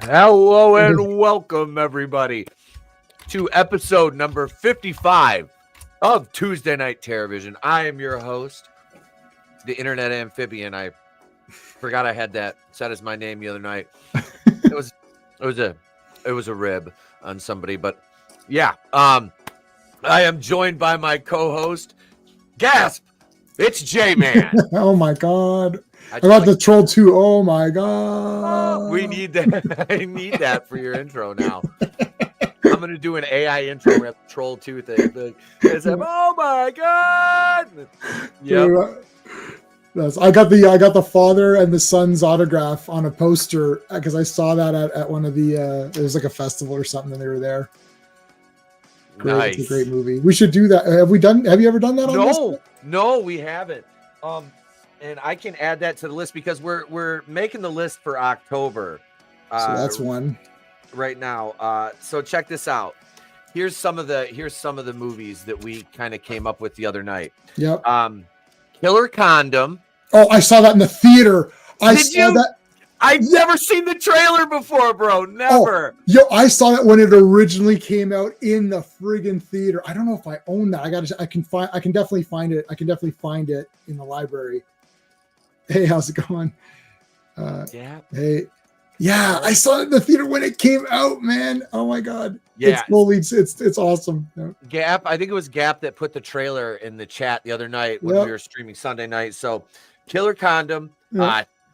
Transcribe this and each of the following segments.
Hello and welcome, everybody, to episode number 55 of Tuesday Night Terrorvision. I am your host, the Internet Amphibian. I forgot I had that set as my name the other night. It was a rib on somebody, but yeah. I am joined by my co-host. Gasp! It's J-Man. Oh my god. I got the Troll 2. Oh my god. Oh, we need that. I need that for your intro now. I'm gonna do an AI intro with the Troll 2 thing. Oh my god. Yep. I got the father and the son's autograph on a poster because I saw that at one of the it was like a festival or something and they were there. Great. Nice. It's a great movie. We should do that. Have you ever done that on this? No, we haven't. And I can add that to the list because we're making the list for October. So that's one right now. So check this out. Here's some of the movies that we kind of came up with the other night. Yep. Killer Condom. Oh, I saw that in the theater. I've never seen the trailer before, bro. Never. Oh, I saw that when it originally came out in the friggin' theater. I don't know if I own that. I can definitely find it. I can definitely find it in the library. Hey, how's it going? Yeah. Hey. Yeah, I saw it in the theater when it came out, man. Oh my god. Yeah. It's awesome. Yeah. Gap, I think it was Gap that put the trailer in the chat the other night when we were streaming Sunday night. So Killer Condom,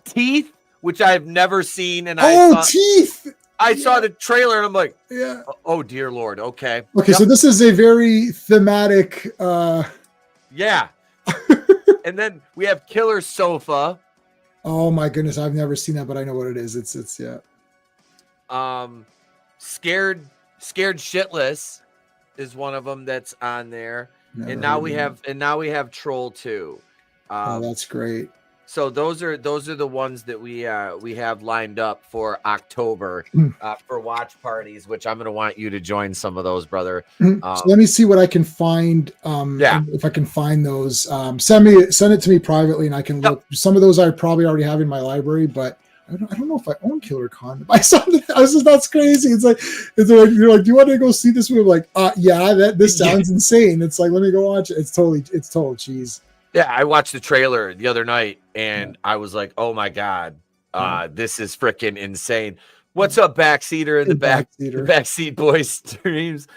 Teeth, which I've never seen, and Teeth. I saw the trailer and I'm like, yeah. Oh dear Lord. Okay. Okay, so this is a very thematic yeah. And then we have Killer Sofa. Oh my goodness, I've never seen that, but I know what it is. It's yeah. Scared Shitless is one of them that's on there. And now we have Troll 2. Oh, that's great. So those are the ones that we have lined up for October for watch parties, which I'm gonna want you to join some of those, brother. So let me see what I can find. If I can find those, send it to me privately, and I can look. Some of those I probably already have in my library, but I don't know if I own Killer Condom. I saw that. I was just, that's crazy. It's like you're like, do you want to go see this movie? I'm like, yeah, this sounds insane. It's like, let me go watch it. It's total cheese. Yeah, I watched the trailer the other night and I was like, oh my God, this is freaking insane. What's up, Backseater in the Backseat Boys streams?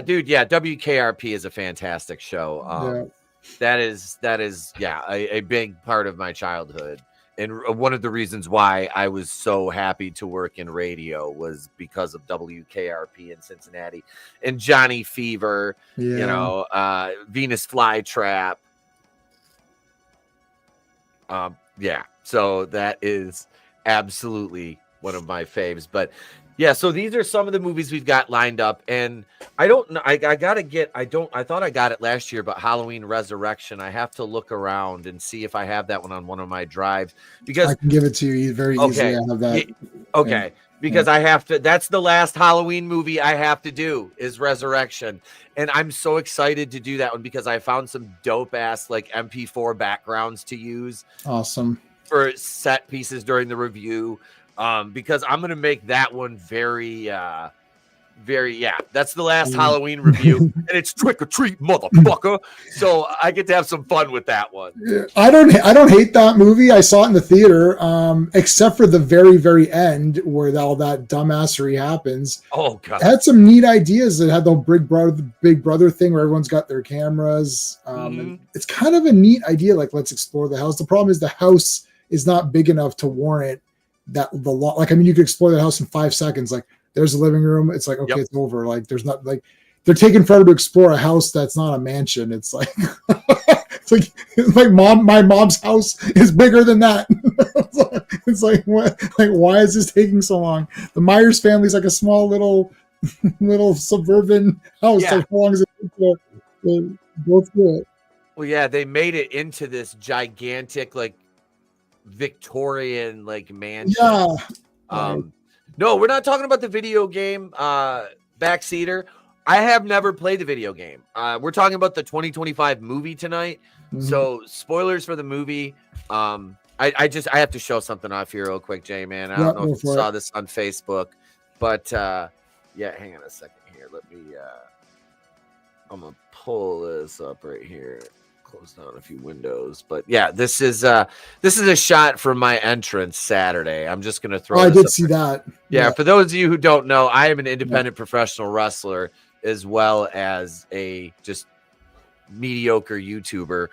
Dude, yeah, WKRP is a fantastic show. That is a big part of my childhood. And one of the reasons why I was so happy to work in radio was because of WKRP in Cincinnati and Johnny Fever, Venus Flytrap. So that is absolutely one of my faves. But yeah, so these are some of the movies we've got lined up, and I don't know. I thought I got it last year, but Halloween Resurrection. I have to look around and see if I have that one on one of my drives because I can give it to you very easily. I have that. Okay. Because I have to, that's the last Halloween movie I have to do is Resurrection. And I'm so excited to do that one because I found some dope ass like MP4 backgrounds to use. Awesome. For set pieces during the review. Because I'm going to make that one very, that's the last Halloween review. And it's trick or treat, motherfucker. So I get to have some fun with that one. Yeah, I don't hate that movie. I saw it in the theater, except for the very, very end where all that dumbassery happens. Oh god, it had some neat ideas. It had the big brother thing where everyone's got their cameras. It's kind of a neat idea. Like, let's explore the house. The problem is the house is not big enough to warrant that you could explore the house in 5 seconds. Like, there's a living room. It's like, okay, it's over. Like, there's not like they're taking forever to explore a house that's not a mansion. It's like, my mom's house is bigger than that. It's like, what? Like, why is this taking so long? The Myers family is like a small little suburban house. Yeah. Like, how long is it to go through it? Well, yeah, they made it into this gigantic, like, Victorian, like, mansion. Yeah. No, we're not talking about the video game Backseater. I have never played the video game. We're talking about the 2025 movie tonight. So spoilers for the movie. I I have to show something off here real quick, Jay, man. I Yeah, don't know go if you for saw it. this on Facebook, but yeah, hang on a second here. Let me I'm gonna pull this up right here. Close down a few windows, but yeah, this is a shot from my entrance Saturday. I'm just gonna throw. I this did up see there. that. Yeah, for those of you who don't know, I am an independent Yeah. professional wrestler as well as a just mediocre YouTuber.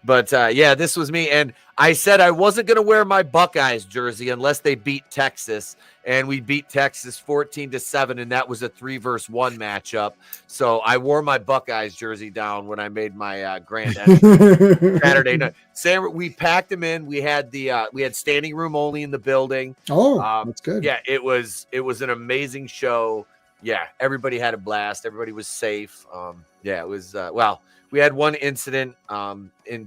But yeah, this was me. And I said I wasn't going to wear my Buckeyes jersey unless they beat Texas. And we beat Texas 14-7. And that was a 3-versus-1 matchup. So I wore my Buckeyes jersey down when I made my grand entrance Saturday night. Sam, we packed them in. We had we had standing room only in the building. Oh, that's good. Yeah, it was an amazing show. Yeah, everybody had a blast. Everybody was safe. Yeah, it was well. We had one incident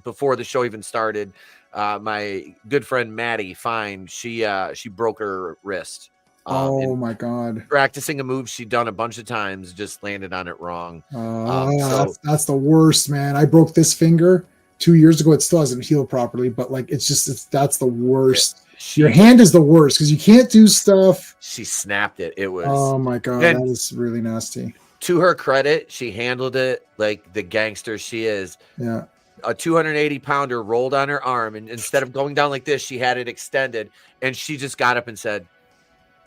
before the show even started. My good friend Maddie Fine, she broke her wrist. Oh my God! Practicing a move she'd done a bunch of times, just landed on it wrong. So that's the worst, man. I broke this finger 2 years ago. It still hasn't healed properly, but like that's the worst. Your hand is the worst because you can't do stuff. She snapped it. It was. Oh my God, that is really nasty. To her credit, she handled it like the gangster she is. Yeah. A 280-pounder rolled on her arm, and instead of going down like this, she had it extended, and she just got up and said,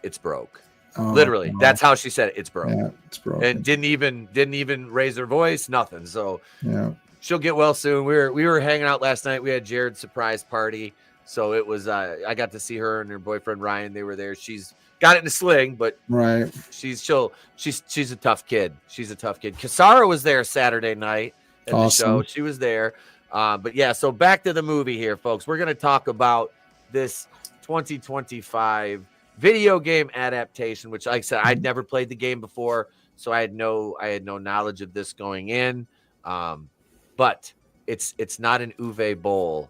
"It's broke." Literally, that's how she said it. It's broke. Yeah, it's broke. And didn't even raise her voice, nothing. So yeah, she'll get well soon. We were hanging out last night. We had Jared's surprise party, so it was. I got to see her and her boyfriend Ryan. They were there. She's got it in a sling, but right. She's a tough kid. She's a tough kid. Kasara was there Saturday night at the show. She was there. But yeah, so back to the movie here, folks. We're going to talk about this 2025 video game adaptation, which, like I said, I'd never played the game before, so I had no knowledge of this going in. But it's not an Uwe Boll.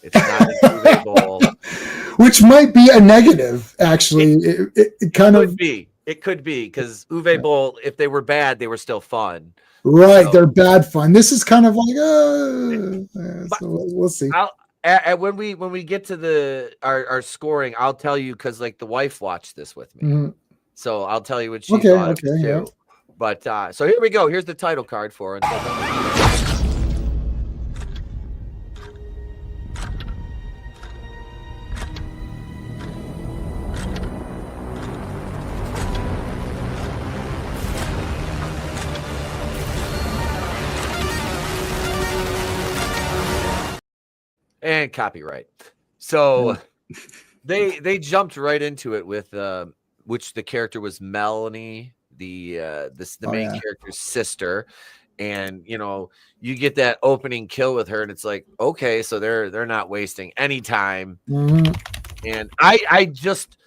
It's not an Uwe Boll. Which might be a negative, actually. It kind of be. It could be because Uwe Boll, if they were bad, they were still fun. Right, so, they're bad fun. This is kind of like, so we'll see. When we get to our scoring, I'll tell you because like the wife watched this with me, so I'll tell you what she thought of it too. Yeah. But so here we go. Here's the title card for it. And copyright. So they jumped right into it with which the character was Melanie, the main character's sister. And you get that opening kill with her, and it's like, okay, so they're not wasting any time. And I just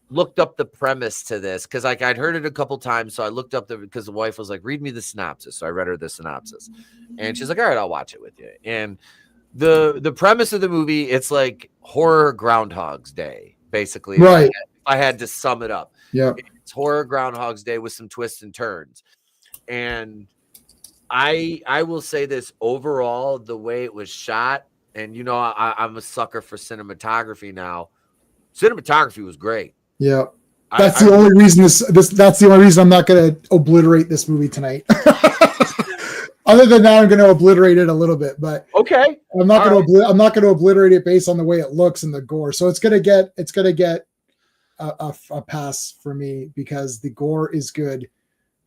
looked up the premise to this because like I'd heard it a couple times, so I looked up because the wife was like, read me the synopsis. So I read her the synopsis, and she's like, all right, I'll watch it with you. And the premise of the movie, it's like horror Groundhog's Day, basically. Right. If I had to sum it up. Yeah. It's horror Groundhog's Day with some twists and turns. And I will say this, overall, the way it was shot, and I'm a sucker for cinematography now. Cinematography was great. Yeah. That's the only reason that's the only reason I'm not going to obliterate this movie tonight. Other than that, I'm going to obliterate it a little bit, but okay, I'm not going to obliterate it based on the way it looks and the gore. So it's going to get a pass for me because the gore is good.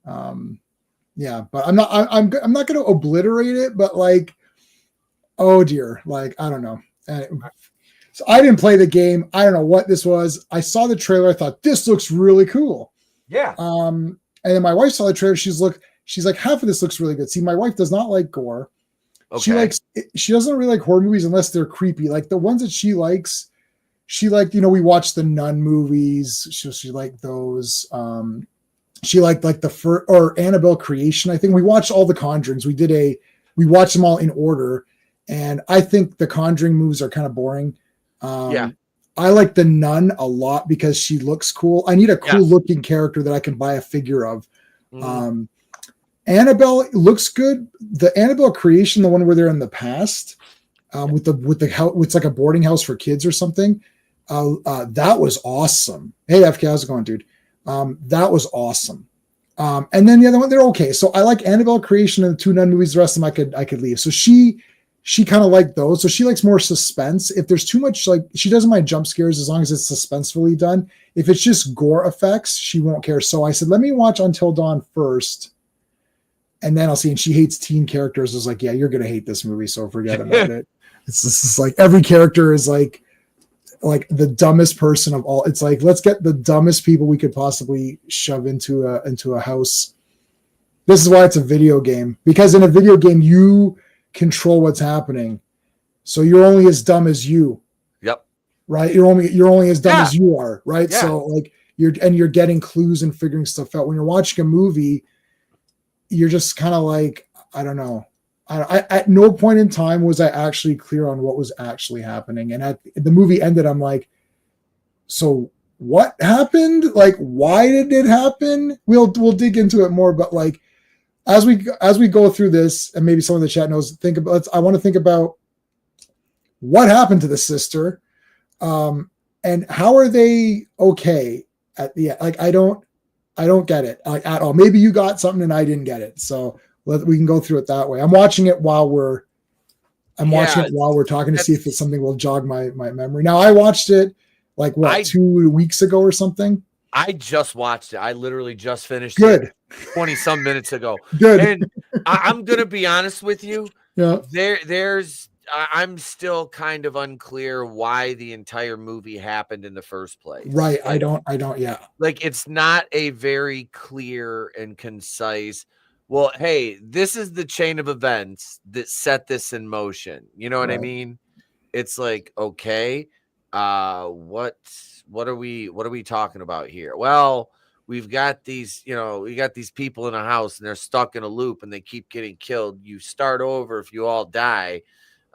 Yeah, but I'm not going to obliterate it, but like, oh dear, like I don't know. So I didn't play the game. I don't know what this was. I saw the trailer. I thought this looks really cool. Yeah. And then my wife saw the trailer. She's like, half of this looks really good. See, my wife does not like gore. Okay. She doesn't really like horror movies unless they're creepy. Like the ones that she likes, we watched the Nun movies. She liked those. She liked like or Annabelle Creation. I think we watched all the Conjurings. We watched them all in order. And I think the Conjuring movies are kind of boring. Yeah. I like the Nun a lot because she looks cool. I need a cool looking character that I can buy a figure of. Annabelle looks good. The Annabelle Creation, the one where they're in the past, with the house. It's like a boarding house for kids or something. That was awesome. Hey, FK, how's it going, dude? That was awesome. And then the other one, they're okay. So I like Annabelle Creation and the two Nun movies. The rest of them I could leave. So she kind of liked those. So she likes more suspense. If there's too much, like, she doesn't mind jump scares as long as it's suspensefully done. If it's just gore effects, she won't care. So I said, let me watch Until Dawn first, and then I'll see. And she hates teen characters. I was like, yeah, you're gonna hate this movie, so forget about it. It's just like every character is like the dumbest person of all. It's like, let's get the dumbest people we could possibly shove into a house. This is why it's a video game, because in a video game you control what's happening, so you're only as dumb as you. Yep. Right. You're only as dumb as you are. Right. Yeah. So like you're getting clues and figuring stuff out. When you're watching a movie, you're just kind of like, I don't know. I at no point in time was I actually clear on what was actually happening. And at the movie ended, I'm like, so what happened? Like, why did it happen? We'll dig into it more, but like, as we go through this, and maybe some of the chat knows, I want to think about what happened to the sister, and how are they okay at the end? Like, I don't get it, like, at all. Maybe you got something and I didn't get it. So we can go through it that way. I'm watching it while we're talking to see if it's something will jog my memory. Now, I watched it like 2 weeks ago or something. I just watched it. I literally just finished it 20 some minutes ago. Good. And I'm going to be honest with you. Yeah. I'm still kind of unclear why the entire movie happened in the first place. Right. Like, I don't. Yeah. Like, it's not a very clear and concise, well, hey, this is the chain of events that set this in motion. You know what I mean? It's like, okay, what are we talking about here? Well, we've got these people in a house and they're stuck in a loop and they keep getting killed. You start over if you all die,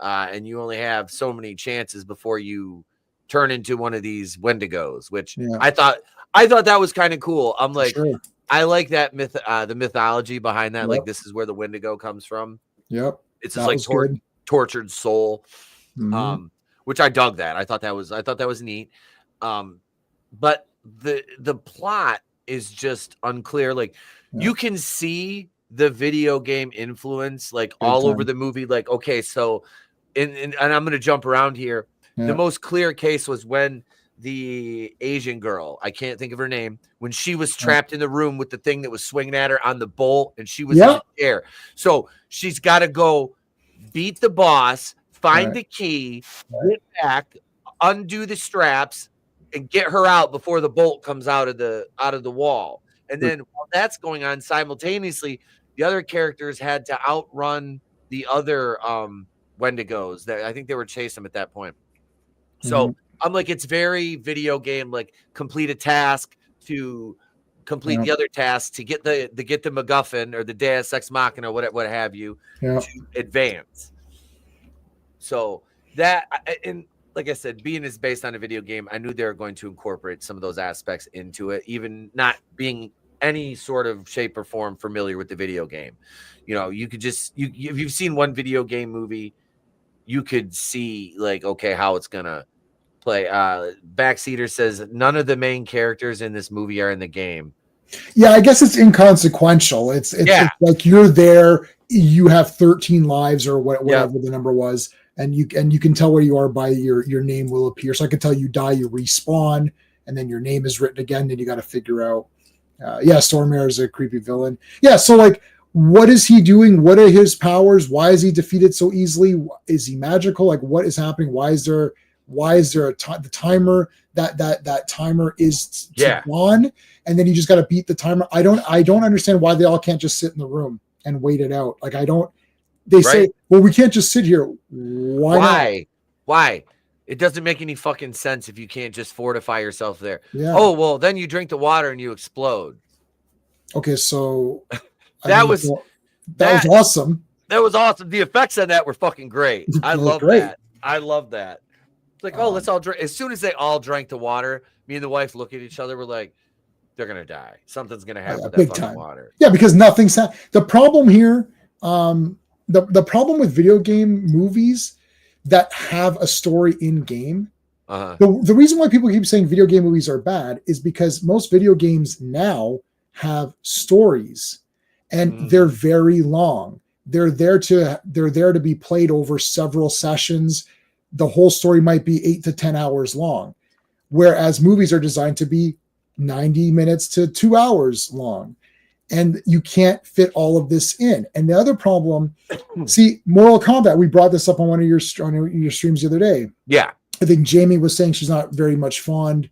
and you only have so many chances before you turn into one of these Wendigos, which I thought that was kind of cool. I'm like, sure. I like that the mythology behind that. Yep. Like, this is where the Wendigo comes from. Yep. It's just like tortured soul. Mm-hmm. Which I dug that. I thought that was neat. But the plot is just unclear. Like, you can see the video game influence like all over the movie. Like, okay, so and I'm gonna jump around here. Yeah. The most clear case was when the Asian girl, I can't think of her name, when she was trapped in the room with the thing that was swinging at her on the bolt, and she was in the chair. So she's got to go beat the boss, find the key, get back, undo the straps, and get her out before the bolt comes out of the wall. And then while that's going on, simultaneously, the other characters had to outrun the other Wendigos. I think they were chasing them at that point. So I'm like, it's very video game, like complete a task to complete the other task to get the MacGuffin or the Deus Ex Machina or what have you to advance. So that, and like I said, being is based on a video game, I knew they were going to incorporate some of those aspects into it, even not being any sort of shape or form familiar with the video game. You know, you could just if you've seen one video game movie, you could see like, okay, how it's gonna play. Backseater says none of the main characters in this movie are in the game. Yeah, I guess it's inconsequential. It's like you're there, you have 13 lives or whatever the number was, and you can tell where you are by your name will appear. So I can tell you die, you respawn, and then your name is written again. Then you got to figure out. Stormare is a creepy villain. Yeah, so like, what is he doing? What are his powers? Why is he defeated so easily? Is he magical? Like, what is happening? Why is there the timer that timer is on, and then you just got to beat the timer? I don't understand why they all can't just sit in the room and wait it out. Like, they say, well, we can't just sit here. Why? It doesn't make any fucking sense if you can't just fortify yourself there. Yeah. Oh, well, then you drink the water and you explode. Okay, so that was awesome. That was awesome. The effects on that were fucking great. I love that. I love that. It's like, let's all drink. As soon as they all drank the water, me and the wife look at each other. We're like, they're gonna die. Something's gonna happen with that fucking water. Yeah, because nothing's the problem here. The problem with video game movies, that have a story in game. Uh-huh. The reason why people keep saying video game movies are bad is because most video games now have stories, and they're very long. They're there to be played over several sessions. The whole story might be 8 to 10 hours long, whereas movies are designed to be 90 minutes to 2 hours long. And you can't fit all of this in. And the other problem, see, Mortal Kombat, we brought this up on one of your streams the other day. Yeah. I think Jamie was saying she's not very much fond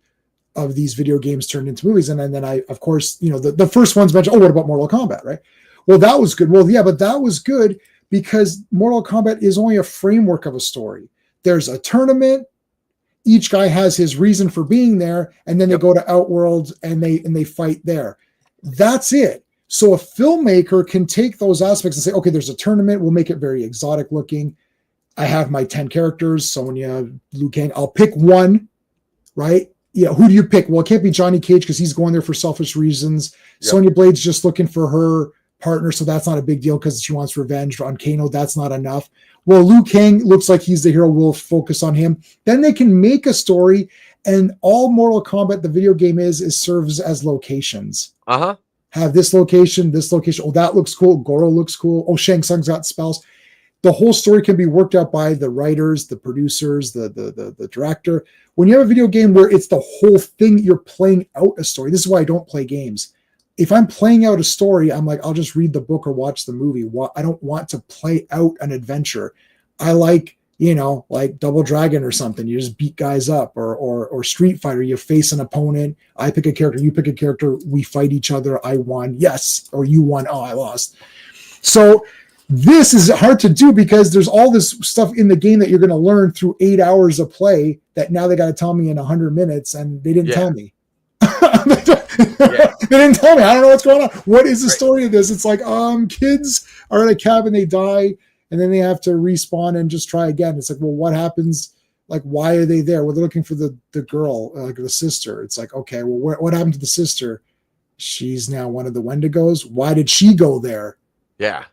of these video games turned into movies. And then I, of course, the first ones mentioned, what about Mortal Kombat, right? Well, that was good. Well, yeah, but that was good because Mortal Kombat is only a framework of a story. There's a tournament. Each guy has his reason for being there, and then they go to Outworld and they fight there. That's it. So a filmmaker can take those aspects and say, okay, there's a tournament. We'll make it very exotic looking. I have my 10 characters, Sonya, Liu Kang. I'll pick one, right? Who do you pick? Well, it can't be Johnny Cage because he's going there for selfish reasons. Yep. Sonya Blade's just looking for her partner, so that's not a big deal because she wants revenge on Kano. That's not enough. Well, Liu Kang looks like he's the hero. We'll focus on him. Then they can make a story, and all Mortal Kombat, the video game, serves as locations. Uh-huh. Have this location. Oh, that looks cool. Goro looks cool. Oh, Shang Tsung's got spells. The whole story can be worked out by the writers, the producers, the director. When you have a video game where it's the whole thing, you're playing out a story. This is why I don't play games. If I'm playing out a story, I'm like, I'll just read the book or watch the movie. I don't want to play out an adventure. I like, like Double Dragon or something. You just beat guys up, or Street Fighter. You face an opponent. I pick a character. You pick a character. We fight each other. I won. Yes. Or you won. Oh, I lost. So this is hard to do because there's all this stuff in the game that you're going to learn through 8 hours of play that now they got to tell me in 100 minutes, and they didn't tell me. They didn't tell me. I don't know what's going on. What is the story of this? It's like, kids are in a cabin, they die, and then they have to respawn and just try again. It's like, well, what happens? Like, why are they there? Well, they're looking for the girl, like the sister. It's like, okay, well, what happened to the sister? She's now one of the Wendigos. Why did she go there? Yeah.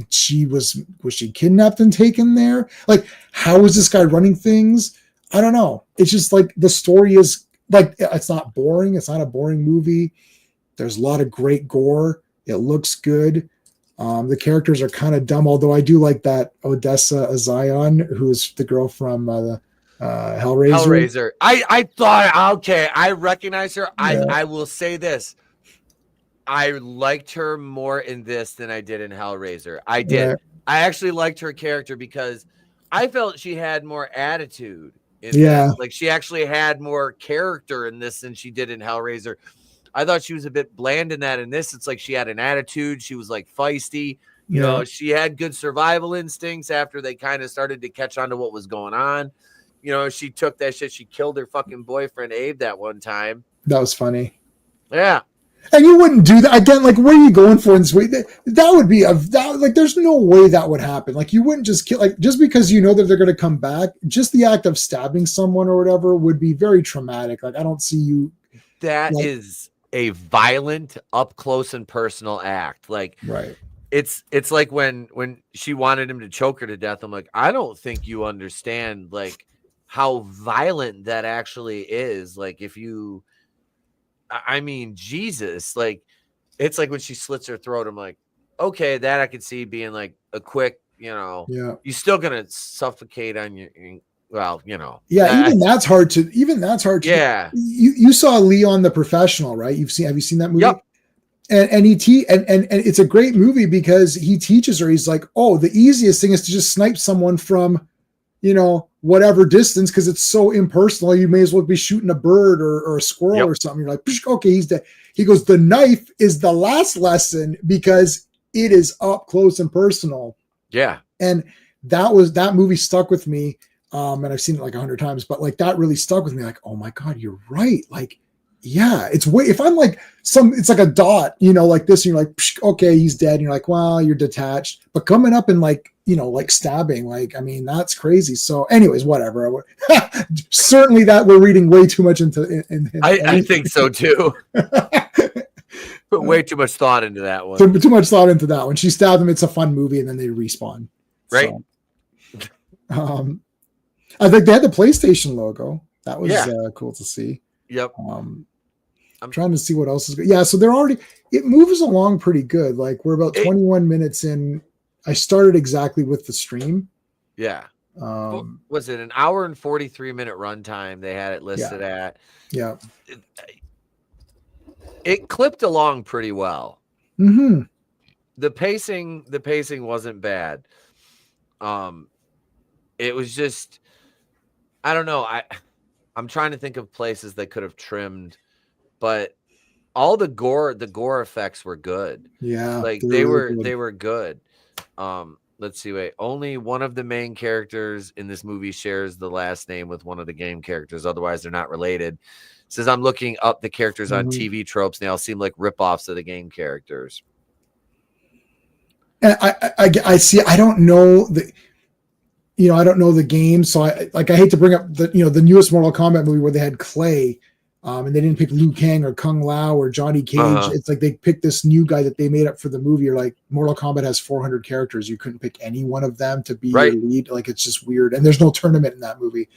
She was she kidnapped and taken there? Like, how is this guy running things? I don't know. It's just like the story is like, it's not boring. It's not a boring movie. There's a lot of great gore. It looks good. The characters are kind of dumb, although I do like that Odessa Zion, who's the girl from Hellraiser. Hellraiser. I thought, okay, I recognize her. Yeah. I will say this. I liked her more in this than I did in Hellraiser. I did. Yeah. I actually liked her character because I felt she had more attitude in this. Like, she actually had more character in this than she did in Hellraiser. I thought she was a bit bland in that. In this, it's like she had an attitude. She was like feisty. You know, she had good survival instincts after they kind of started to catch on to what was going on. You know, she took that shit. She killed her fucking boyfriend, Abe, that one time. That was funny. Yeah. And you wouldn't do that again. Like, what are you going for in this way? That would be like, there's no way that would happen. Like, you wouldn't just kill, like, just because you know that they're going to come back, just the act of stabbing someone or whatever would be very traumatic. Like, I don't see you. That is a violent, up close and personal act. Like, right. It's like when she wanted him to choke her to death. I'm like, I don't think you understand like how violent that actually is. Like, if you, I mean, Jesus, like, it's like when she slits her throat, I'm like, okay, that I could see being like a quick, you're still going to suffocate on your, well, even that's hard to, yeah. You saw Leon the Professional, right? Have you seen that movie? Yep. And it's a great movie because he teaches her, he's like, oh, the easiest thing is to just snipe someone from, whatever distance, because it's so impersonal. You may as well be shooting a bird or a squirrel or something. You're like, okay, he's dead. He goes, the knife is the last lesson because it is up close and personal. Yeah. And that movie stuck with me. And I've seen it like 100 times, but like that really stuck with me. Like, oh my God, you're right. Like, yeah, if I'm like it's like a dot, like this, and you're like, okay, he's dead. And you're like, well, you're detached, but coming up and like, like stabbing, like, I mean, that's crazy. So anyways, whatever. Certainly that we're reading way too much into. I think so too. Put way too much thought into that one. Too much thought into that one. She stabbed him. It's a fun movie. And then they respawn. Right. So. I think they had the PlayStation logo. That was cool to see. Yep. I'm trying to see what else is good. Yeah, so it moves along pretty good. Like we're about 21 minutes in. I started exactly with the stream. Yeah. Was it an hour and 43-minute runtime they had it listed at? Yeah. It clipped along pretty well. Mm-hmm. The pacing wasn't bad. It was just, I don't know. I'm trying to think of places they could have trimmed, but all the gore effects were good. Yeah. Like they were good. Let's see. Wait, only one of the main characters in this movie shares the last name with one of the game characters. Otherwise, they're not related. It says I'm looking up the characters on TV tropes, and they all seem like ripoffs of the game characters. And I see. I don't know I don't know the game, so I hate to bring up the newest Mortal Kombat movie where they had Clay. And they didn't pick Liu Kang or Kung Lao or Johnny Cage. It's like they picked this new guy that they made up for the movie. Or like Mortal Kombat has 400 characters. You couldn't pick any one of them to be your lead. Like it's just weird. And there's no tournament in that movie.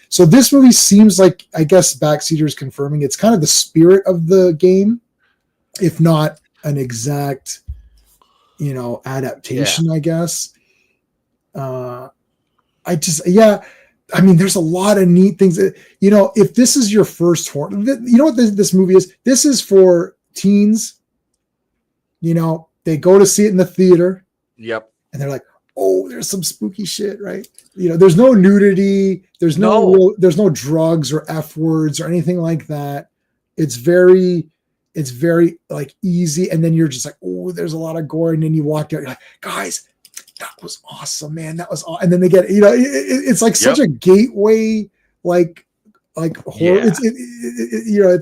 So this movie seems like, I guess Backseater's confirming, it's kind of the spirit of the game, if not an exact, adaptation, I guess. I mean, there's a lot of neat things that, if this is your first horror, you know what this movie is? This is for teens. They go to see it in the theater. Yep. And they're like, oh, there's some spooky shit, right? There's no nudity. There's no drugs or F words or anything like that. It's very like easy. And then you're just like, oh, there's a lot of gore. And then you walk out, you're like, guys, that was awesome, man. That was awesome. And then they get, it's like such a gateway, like horror. Yeah.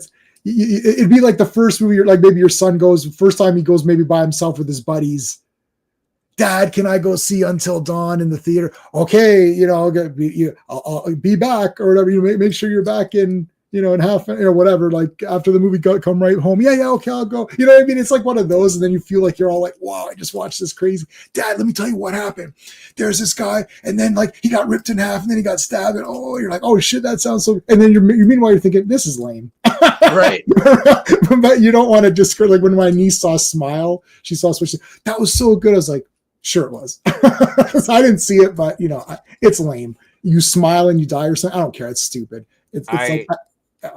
It'd be like the first movie. You're like, maybe your son goes, first time he goes, maybe by himself with his buddies. Dad, can I go see Until Dawn in the theater? Okay, I'll be back or whatever. Make sure you're back in in half, whatever, like after the movie come right home. Yeah, okay, I'll go. You know what I mean? It's like one of those, and then you feel like you're all like, wow, I just watched this crazy. Dad, let me tell you what happened. There's this guy, and then like he got ripped in half, and then he got stabbed, and you're like, oh shit, that sounds so. And then meanwhile you're thinking, this is lame. Right. But you don't want to just like when my niece saw Smile, she saw Switch. That was so good. I was like, sure it was. So I didn't see it, but it's lame. You smile and you die or something. I don't care. It's stupid. It's like.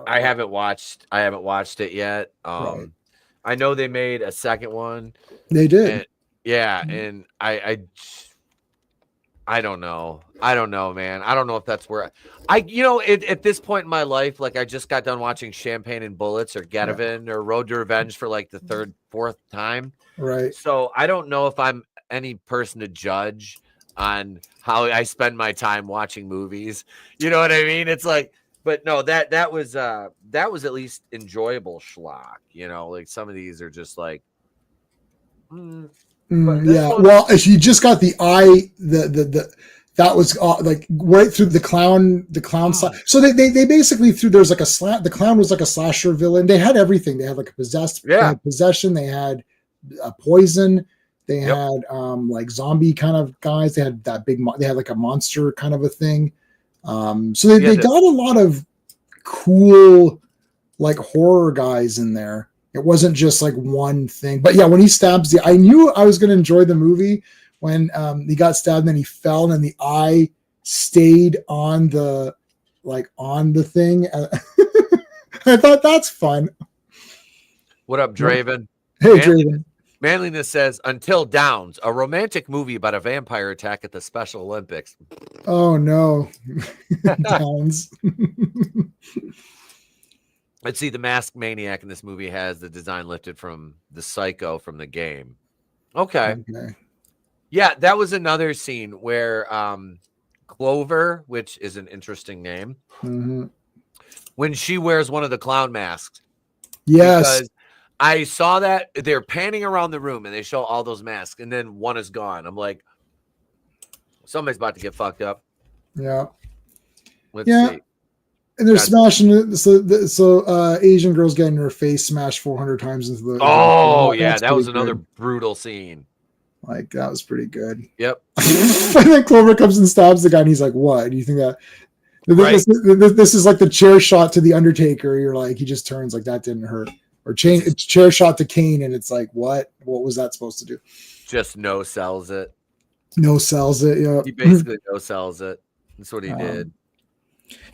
I haven't watched it yet. Right. I know they made a second one. They did. And I don't know. I don't know, man. I don't know if that's where at this point in my life, like I just got done watching Champagne and Bullets or Getaven or Road to Revenge for like the third, fourth time. Right. So I don't know if I'm any person to judge on how I spend my time watching movies. You know what I mean? It's like, but no, that was at least enjoyable schlock. Like some of these are just like, yeah. Well, if you just got the eye, that was like right through the clown side. So they basically threw, there's like the clown was like a slasher villain. They had everything. They had like they had possession. They had a poison. They had like zombie kind of guys. They had that they had like a monster kind of a thing. So they got a lot of cool like horror guys in there. It wasn't just like one thing, but yeah, when he stabs I knew I was going to enjoy the movie when he got stabbed and then he fell and then the eye stayed on the thing. I thought that's fun. What up, Draven? Hey, Draven. Manliness says, Until Downs, a romantic movie about a vampire attack at the Special Olympics. Oh, no. Downs. Let's see. The masked maniac in this movie has the design lifted from the Psycho from the game. Okay. Yeah, that was another scene where Clover, which is an interesting name, when she wears one of the clown masks. Yes. Because I saw that they're panning around the room and they show all those masks and then one is gone. I'm like, somebody's about to get fucked up. Yeah. Let's see. And they're smashing it. So Asian girl's getting her face smashed 400 times into the. Oh, yeah. That was another brutal scene. Like that was pretty good. Yep. And then Clover comes and stabs the guy, and he's like, "What? Do you think that?" Right. This is like the chair shot to the Undertaker. You're like, he just turns like that didn't hurt. Or chair shot to Kane, and it's like, what? What was that supposed to do? Just no sells it. No sells it. Yeah. He basically no sells it. That's what he did.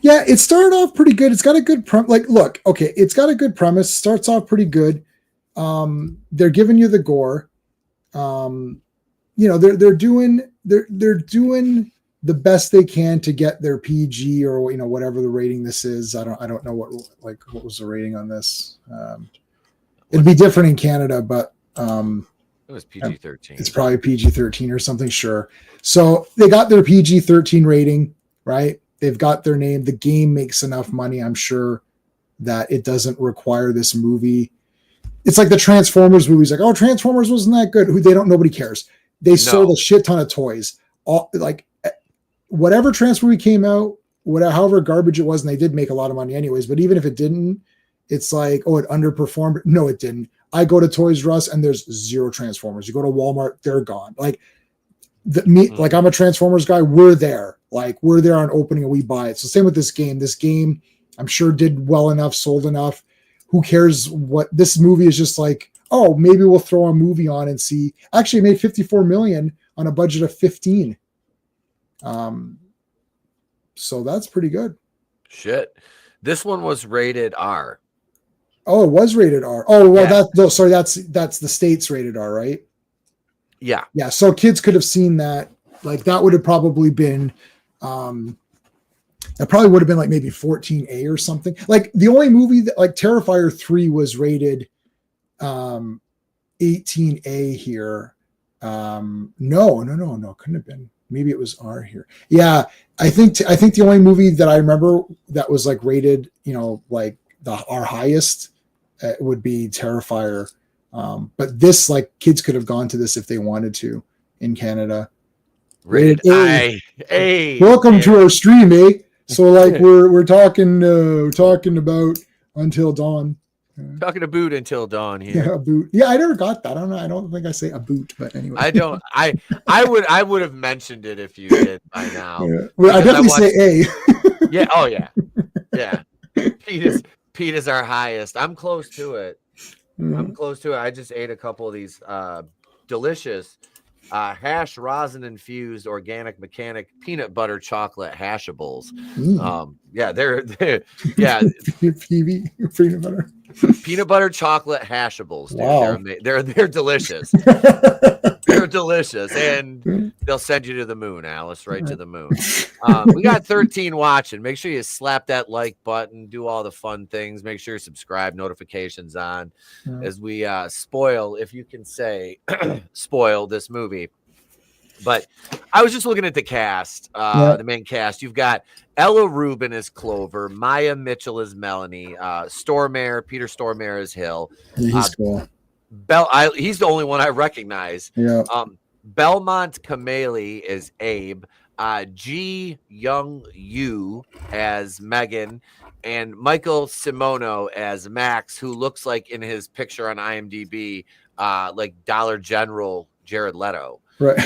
Yeah, it started off pretty good. It's got a good look, okay, it's got a good premise. Starts off pretty good. They're giving you the gore. They're doing the best they can to get their PG or whatever the rating this is. I don't know what was the rating on this. It'd be different in Canada, but it was PG-13. It's probably PG-13 or something. Sure. So they got their PG-13 rating, right? They've got their name. The game makes enough money, I'm sure, that it doesn't require this movie. It's like the Transformers movies. Like, oh, Transformers wasn't that good. Nobody cares. They sold a shit ton of toys. Whatever Transformer movie came out, however garbage it was, and they did make a lot of money anyways. But even if it didn't, it's like, oh, it underperformed. No, it didn't. I go to Toys R Us and there's 0 Transformers. You go to Walmart, they're gone. Like I'm a Transformers guy. We're there. Like we're there on opening and we buy it. So same with this game. This game, I'm sure did well enough, sold enough. Who cares what this movie is? Just like, oh, maybe we'll throw a movie on and see. Actually, it made $54 million on a budget of 15. So that's pretty good. Shit. This one was rated R. Oh, it was rated R. Oh, well, yeah. That's the States rated R, right? Yeah. Yeah. So kids could have seen that. Like that would have probably been, that probably would have been like maybe 14A or something. Like the only movie that like Terrifier 3 was rated 18A here. No. Couldn't have been. Maybe it was R here. Yeah. I think the only movie that I remember that was like rated, like our highest would be Terrifier. But this, like, kids could have gone to this if they wanted to in Canada. Rated A. Welcome to our stream, eh? So, like, we're talking about Until Dawn. Talking a boot until dawn here. Yeah, a boot. Yeah, I never got that. I don't know. I don't think I say a boot, but anyway. I don't. I would have mentioned it if you did by now. Yeah. Well, I definitely say A. Yeah. Oh yeah. Yeah. Pete is our highest. I'm close to it. I'm close to it. I just ate a couple of these delicious hash rosin infused organic mechanic peanut butter chocolate hashables. Yeah, they're yeah. Peanut butter. Peanut butter chocolate hashables. Dude. Wow. They're delicious. They're delicious, and they'll send you to the moon, Alice, right to the moon. We got 13 watching. Make sure you slap that like button, do all the fun things. Make sure you subscribe, notifications on, as we spoil, if you can say, spoil this movie. But I was just looking at the cast, the main cast. You've got Ella Rubin as Clover, Maya Mitchell as Melanie, Peter Stormare as Hill. Yeah, he's cool. He's the only one I recognize. Yeah. Belmont Kameli is Abe. Ji Young Yu as Megan, and Michael Simono as Max, who looks like in his picture on IMDb, like Dollar General Jared Leto. Right.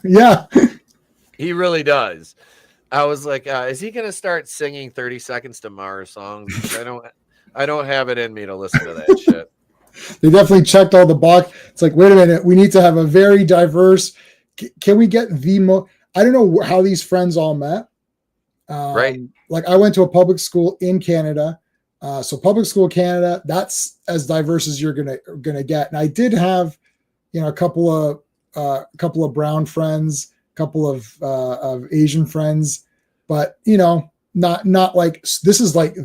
Yeah. He really does. I was like, is he gonna start singing 30 Seconds to Mars songs? I don't have it in me to listen to that shit. They definitely checked all the box. It's like, wait a minute, we need to have a very diverse. Can we get I don't know how these friends all met. Right. Like I went to a public school in Canada. So public school Canada, that's as diverse as you're gonna get. And I did have, a couple of brown friends, a couple of Asian friends, but not like this is like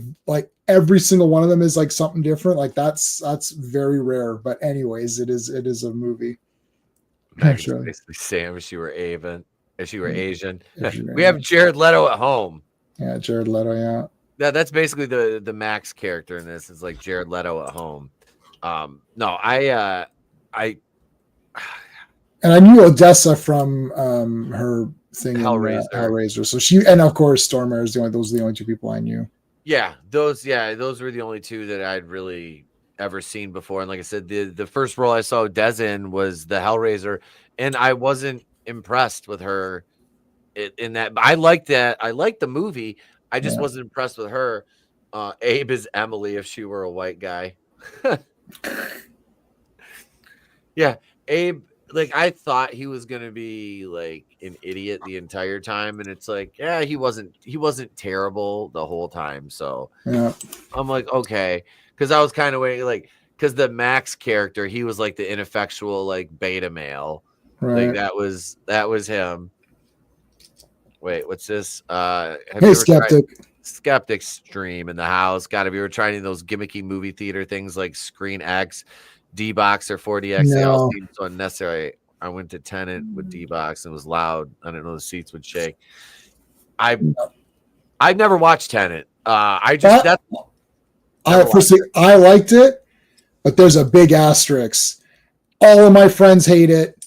every single one of them is like something different. Like that's very rare. But anyways, it is a movie. Basically saying if she were Asian. We have Jared Leto at home. Yeah, Jared Leto. Yeah. Yeah, that's basically the Max character in this. Is like Jared Leto at home. No, I and I knew Odessa from her thing Hellraiser. So she, and of course Stormare is those are the only two people I knew. Yeah, those were the only two that I'd really ever seen before. And like I said, the first role I saw Des in was the Hellraiser, and I wasn't impressed with her in that. But I liked that. I liked the movie. I just wasn't impressed with her. Abe is Emily if she were a white guy. Yeah, Abe. Like I thought he was gonna be like an idiot the entire time, and it's like, yeah, he wasn't. He wasn't terrible the whole time. So I'm like, okay, because I was kind of waiting, like, because the Max character, he was like the ineffectual, like beta male, like that was him. Wait, what's this? Have you ever Skeptic. Skeptic stream in the house? God, have you ever tried any of those gimmicky movie theater things like Screen X, D-Box, or 4DX? They all seem so unnecessary. I went to Tenet with D-Box and it was loud. I didn't know the seats would shake. I've never watched Tenet. I liked it, but there's a big asterisk. All of my friends hate it.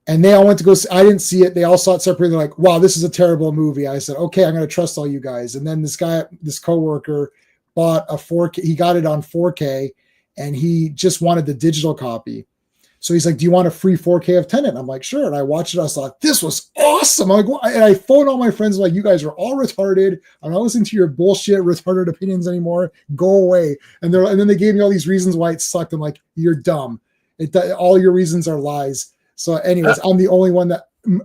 And they all went to go see, I didn't see it. They all saw it separately. They're like, wow, this is a terrible movie. I said, okay, I'm going to trust all you guys. And then this coworker bought a 4K. He got it on 4K and he just wanted the digital copy. So he's like, do you want a free 4K of Tenet? I'm like, sure. And I watched it. I thought, this was awesome. I'm like, and I phoned all my friends. I'm like, you guys are all retarded. I'm not listening to your bullshit retarded opinions anymore. Go away. And then they gave me all these reasons why it sucked. I'm like, you're dumb. All your reasons are lies. So anyways, I'm the only one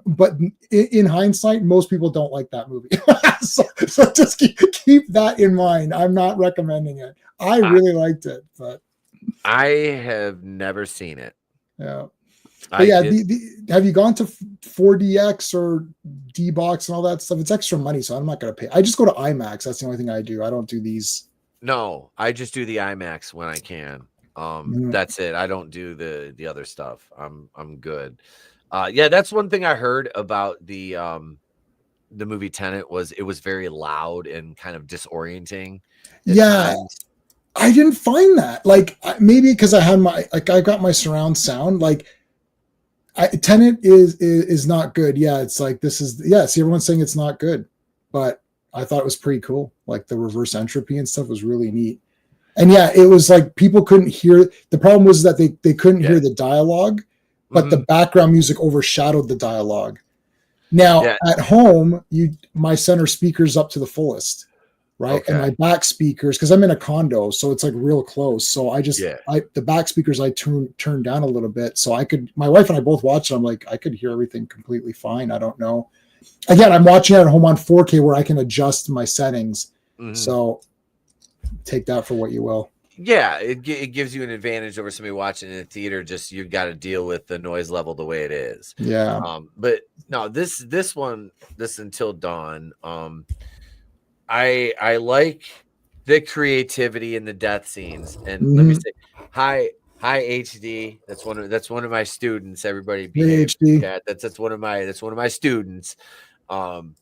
but in hindsight, most people don't like that movie. so just keep that in mind. I'm not recommending it. I really liked it, but I have never seen it. Yeah. But have you gone to 4DX or D-Box and all that stuff? It's extra money, so I'm not going to pay. I just go to IMAX. That's the only thing I do. I don't do these. No, I just do the IMAX when I can. That's it. I don't do the other stuff. I'm good. That's one thing I heard about the movie Tenet was it was very loud and kind of disorienting. Times. I didn't find that. Like maybe because I had I got my surround sound. Like Tenet is not good. Yeah, it's like see, everyone's saying it's not good, but I thought it was pretty cool. Like the reverse entropy and stuff was really neat. And it was like people couldn't hear. The problem was that they couldn't hear the dialogue, but the background music overshadowed the dialogue. Now at home, my center speakers up to the fullest, right? Okay. And my back speakers, because I'm in a condo, so it's like real close. So the back speakers I turned down a little bit, so I could. My wife and I both watched it. I'm like, I could hear everything completely fine. I don't know. Again, I'm watching it at home on 4K where I can adjust my settings. So. Take that for what you will. Yeah, it gives you an advantage over somebody watching in a theater. Just you've got to deal with the noise level the way it is. Yeah. But no, this Until Dawn. I like the creativity in the death scenes. And let me say, hi HD. That's one of my students. Everybody behave. Yeah, that's one of my students. Isn't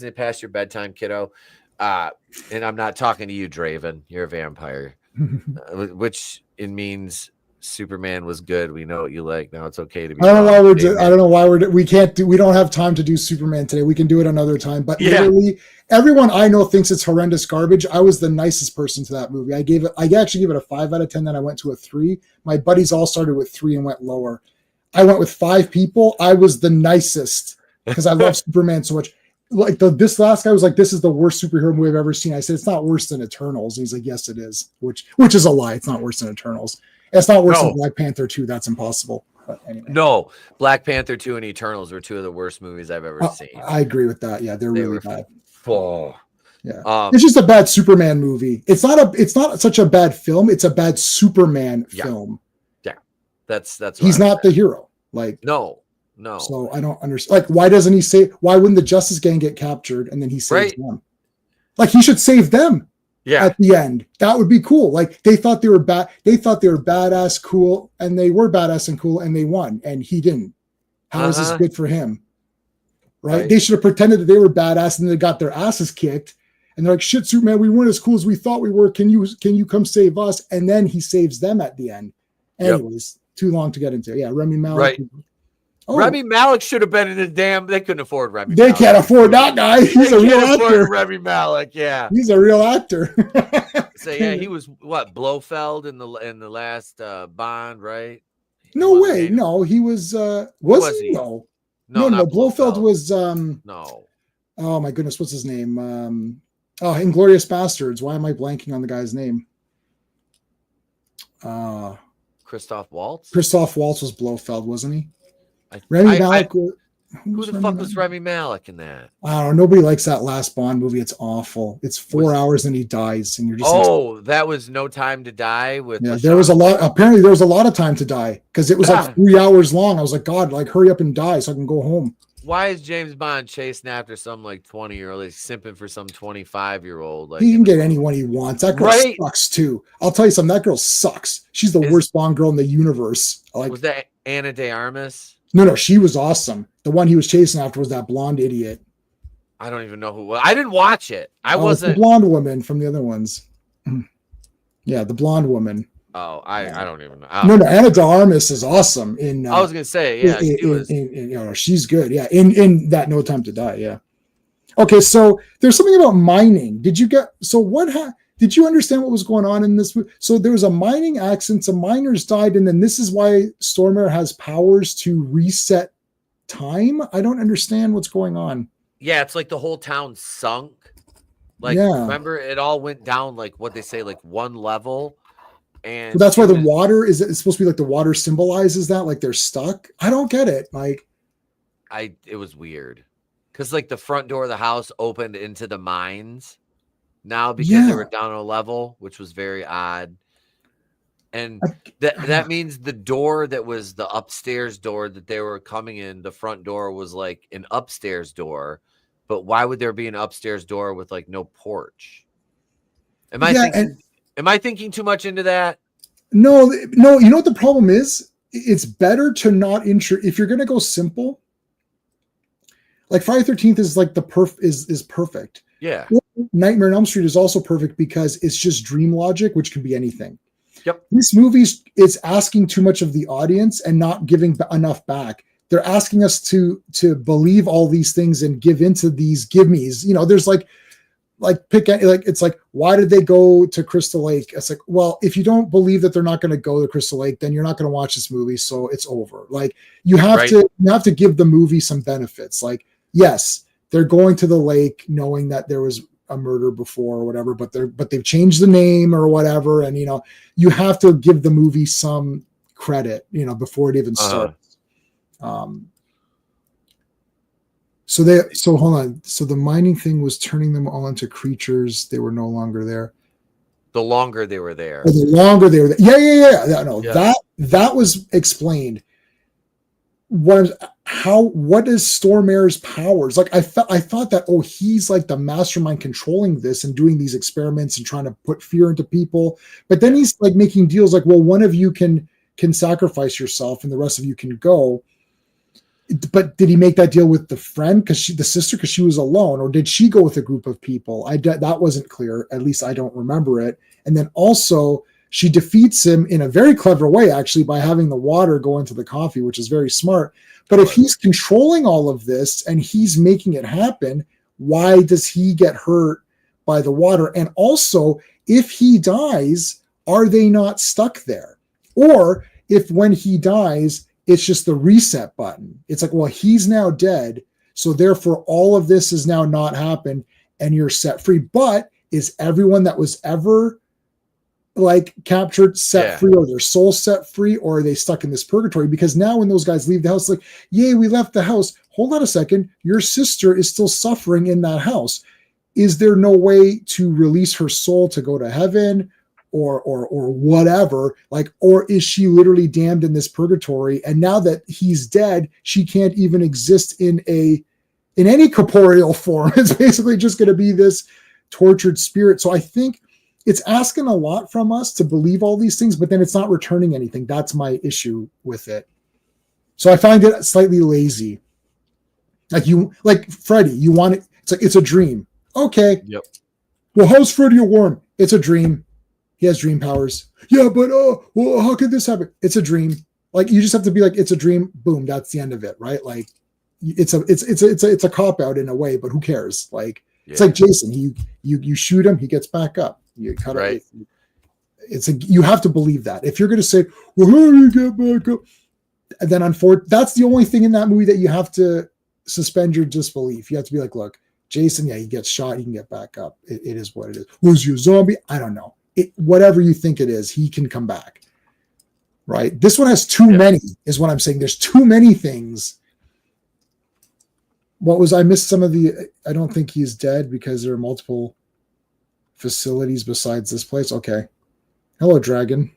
it past your bedtime, kiddo? And I'm not talking to you, Draven. You're a vampire, which it means Superman was good. We know what you like. Now it's okay to be. I don't know why we don't have time to do Superman today. We can do it another time. But literally, everyone I know thinks it's horrendous garbage. I was the nicest person to that movie. I actually gave it a 5 out of 10. Then I went to a 3. My buddies all started with 3 and went lower. I went with 5 people. I was the nicest because I love Superman so much. Like this last guy was like, this is the worst superhero movie I've ever seen. I said, it's not worse than Eternals. And he's like, yes, it is, which is a lie. It's not worse than Eternals. It's not worse than Black Panther 2. That's impossible. But anyway. No, Black Panther 2 and Eternals were 2 of the worst movies I've ever seen. I agree with that. Yeah, they really bad. Yeah. It's just a bad Superman movie. It's not such a bad film. It's a bad Superman film. Yeah. That's he's not the hero. Like No. So I don't understand. Like, why doesn't he why wouldn't the Justice Gang get captured and then he saves them? Like, he should save them at the end. That would be cool. Like, they thought they were bad. They thought they were badass, cool, and they were badass and cool, and they won, and he didn't. How is this good for him? Right? They should have pretended that they were badass and they got their asses kicked. And they're like, shit, Superman, we weren't as cool as we thought we were. Can you come save us? And then he saves them at the end. Anyways, too long to get into. Yeah, Rami Malek. Right. Rami Malek should have been in the damn. They couldn't afford Rami. They can't afford that guy. He's a real actor. Rami Malek, yeah, he's a real actor. say, yeah, he was what, Blofeld in the last Bond, right? No way. No, he was. Who Was was he? he? No. No, No. not Blofeld Blofeld. was. No. Oh my goodness, what's his name? Inglorious Bastards. Why am I blanking on the guy's name? Christoph Waltz. Christoph Waltz was Blofeld, wasn't he? Rami Malek. Who the fuck was Rami Malek in that? I don't know. Nobody likes that last Bond movie. It's awful. It's 4 hours and he dies, and you're just. Oh, that was No Time to Die with. Yeah, there was a lot. Apparently, there was a lot of time to die because it was like 3 hours long. I was like, God, like hurry up and die so I can go home. Why is James Bond chasing after some like 20 or like simping for some 25-year-old? Like he can get anyone he wants. That girl sucks too. I'll tell you something. That girl sucks. She's the worst Bond girl in the universe. Like, was that Ana de Armas? No, she was awesome. The one he was chasing after was that blonde idiot. I don't even know who. I didn't watch it. I wasn't the blonde woman from the other ones. Yeah, the blonde woman. Oh, I don't even know. No, Ana de Armas is awesome. I was gonna say, yeah, she's good. Yeah, in that No Time to Die. Yeah. Okay, so there's something about mining. Did you understand what was going on in this? So there was a mining accident. Some miners died, and then this is why Stormare has powers to reset time. I don't understand what's going on. Yeah, it's like the whole town sunk. Like, remember, it all went down like what they say, like one level. And so that's why the water it's supposed to be like the water symbolizes that, like they're stuck. I don't get it. Like, it was weird because like the front door of the house opened into the mines now because they were down a level, which was very odd. And that means the door that was the upstairs door that they were coming in, the front door was like an upstairs door. But why would there be an upstairs door with like no porch? Am I thinking too much into that? No. You know what the problem is? It's better to not if you're going to go simple. Like Friday the 13th is like is perfect. Yeah. Nightmare on Elm Street is also perfect because it's just dream logic, which can be anything. Yep. This movie is asking too much of the audience and not giving enough back. They're asking us to believe all these things and give into these give-me's. You know, there's it's like, why did they go to Crystal Lake? It's like, well, if you don't believe that they're not going to go to Crystal Lake, then you're not going to watch this movie. So it's over. Like you have to give the movie some benefits. Like, yes, they're going to the lake knowing that there was a murder before or whatever, but they've changed the name or whatever. And, you know, you have to give the movie some credit, you know, before it even starts. So hold on. So the mining thing was turning them all into creatures. They were no longer there. The longer they were there. The longer they were there. Yeah. No, that was explained. What is Stormare's powers? Like I thought that, he's like the mastermind controlling this and doing these experiments and trying to put fear into people. But then he's like making deals like, well, one of you can sacrifice yourself and the rest of you can go. But did he make that deal with the friend the sister because she was alone, or did she go with a group of people? That wasn't clear. At least I don't remember it. And then also she defeats him in a very clever way, actually, by having the water go into the coffee, which is very smart. But if he's controlling all of this and he's making it happen, why does he get hurt by the water? And also, if he dies, are they not stuck there? Or if when he dies, it's just the reset button. It's like, well, he's now dead. So therefore all of this has now not happened and you're set free. But is everyone that was ever like captured set free, or their soul set free, or are they stuck in this purgatory? Because now when those guys leave the house, like, yay, we left the house. Hold on a second. Your sister is still suffering in that house. Is there no way to release her soul to go to heaven? Or whatever, like, or is she literally damned in this purgatory? And now that he's dead, she can't even exist in any corporeal form. It's basically just going to be this tortured spirit. So I think it's asking a lot from us to believe all these things, but then it's not returning anything. That's my issue with it. So I find it slightly lazy. Like Freddy, you want it. It's like, it's a dream. Okay. Yep. Well, how's Freddy a worm? It's a dream. He has dream powers. Yeah, but well, how could this happen? It's a dream. Like, you just have to be like, it's a dream. Boom, that's the end of it, right? Like, it's a cop out in a way, but who cares? Like, it's like Jason. You shoot him, he gets back up. You cut right. it. You have to believe that. If you're going to say, well, how do you get back up? And then that's the only thing in that movie that you have to suspend your disbelief. You have to be like, look, Jason, yeah, he gets shot, he can get back up. It is what it is. Was you a zombie? I don't know. Whatever you think it is, he can come back. Right? This one has too many, is what I'm saying. There's too many things. I missed some of the, I don't think he's dead because there are multiple facilities besides this place. Okay. Hello, Dragon.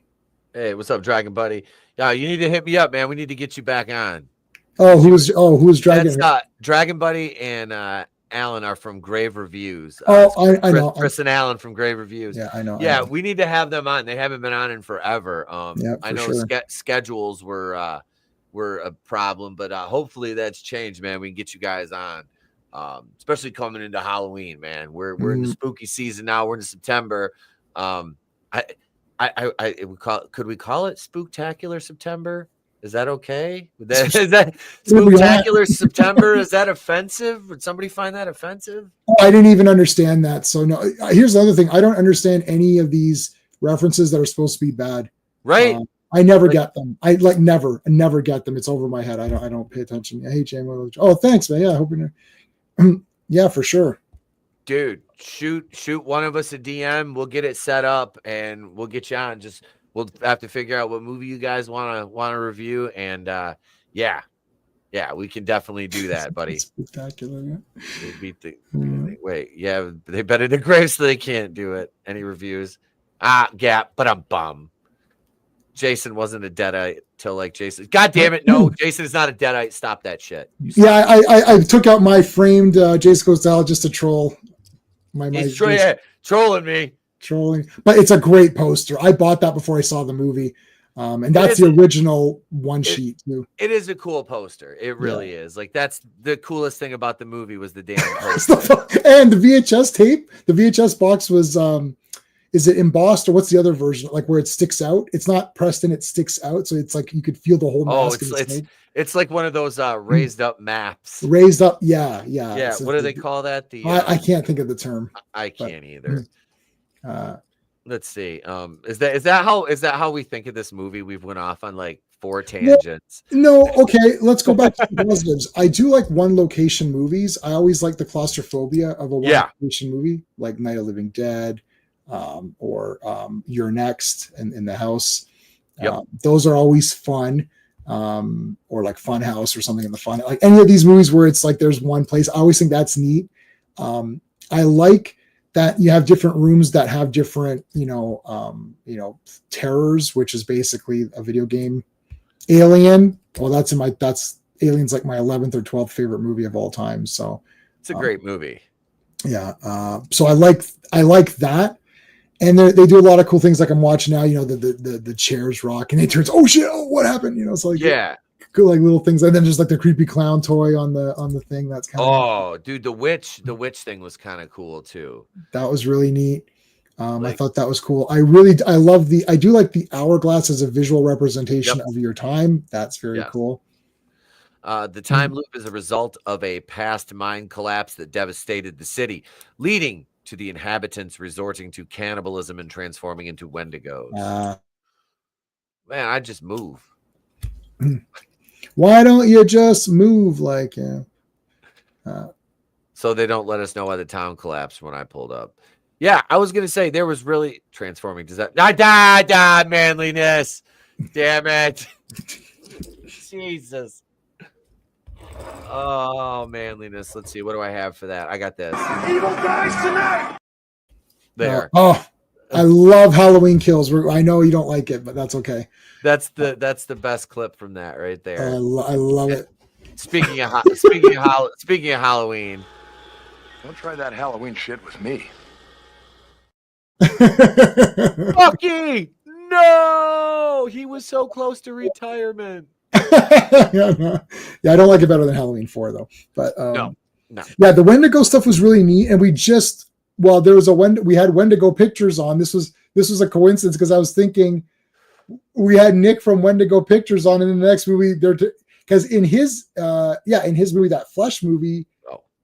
Hey, what's up, Dragon Buddy? Yeah, you need to hit me up, man. We need to get you back on. Who's Dragon? Dragon Buddy and Alan are from Grave Reviews. I know. Chris and Alan from Grave Reviews. Yeah, I know. Yeah, we need to have them on. They haven't been on in forever. I know sure. Schedules were a problem, but hopefully that's changed, man. We can get you guys on, especially coming into Halloween, man. We're in the spooky season now. We're in September. Could we call it Spooktacular September? Is that okay? Is that Spooktacular September? Is that offensive? Would somebody find that offensive? Oh, I didn't even understand that. So no. Here's the other thing. I don't understand any of these references that are supposed to be bad. Right. I never get them. I never get them. It's over my head. I don't pay attention. Hey, Jamie. Oh, thanks, man. Yeah, I hope you're. Yeah, for sure. Dude, shoot one of us a DM. We'll get it set up and we'll get you on. We'll have to figure out what movie you guys want to review, and yeah, we can definitely do that, buddy. Spectacular, yeah. They beat the wait, yeah, they bet in the grave so they can't do it. Any reviews? Gap, but I'm bum. Jason wasn't a deadite till like Jason. God damn it, no, Jason is not a deadite. Stop that shit. Yeah, I took out my framed Jason Goes to Hell just to troll. He's trolling me. Trolling, but it's a great poster. I bought that before I saw the movie, and that's the original one sheet too. It is a cool poster. It really is. Like that's the coolest thing about the movie was the damn poster. And the VHS tape. The VHS box was is it embossed or what's the other version? Like where it sticks out. It's not pressed in; it sticks out, so it's like you could feel the whole mask. It's like one of those raised up maps. Raised up, yeah. What do they call that? I can't think of the term. I can't either. Let's see. Is that how we think of this movie? We've went off on like 4 tangents. No, okay. Let's go back to the positives. I do like one location movies. I always like the claustrophobia of a one location movie, like Night of the Living Dead, or You're Next in the House. Those are always fun. Or like Funhouse or something in the fun. Like any of these movies where it's like there's one place. I always think that's neat. I like that you have different rooms that have different, terrors, which is basically a video game. Alien. Well, that's Alien's like my 11th or 12th favorite movie of all time. So it's a great movie. Yeah. So I like that. And they do a lot of cool things. Like I'm watching now, the chairs rock and it turns, oh shit, what happened? It's like, cool, like little things. And then just like the creepy clown toy on the thing. That's kind of dude, the witch thing was kind of cool too. That was really neat. I thought that was cool. I do like the hourglass as a visual representation of your time. That's very cool. The time loop is a result of a past mine collapse that devastated the city, leading to the inhabitants resorting to cannibalism and transforming into Wendigos. Man, I just move. Why don't you just move so they don't let us know why the town collapsed when I pulled up. Yeah, I was gonna say there was really transforming. Does that manliness? Damn it. Jesus. Oh, manliness. Let's see. What do I have for that? I got this. Evil dies tonight. There. I love Halloween Kills. I know you don't like it, but that's okay. That's the best clip from that right there. I love it. Speaking of Halloween, don't try that Halloween shit with me. Bucky, no, he was so close to retirement. Yeah, I don't like it better than Halloween 4 though. But no. Yeah, the Wendigo stuff was really neat, and we had Wendigo pictures on. This was a coincidence because I was thinking we had Nick from Wendigo Pictures on in the next movie. Because in his movie, that Flesh movie,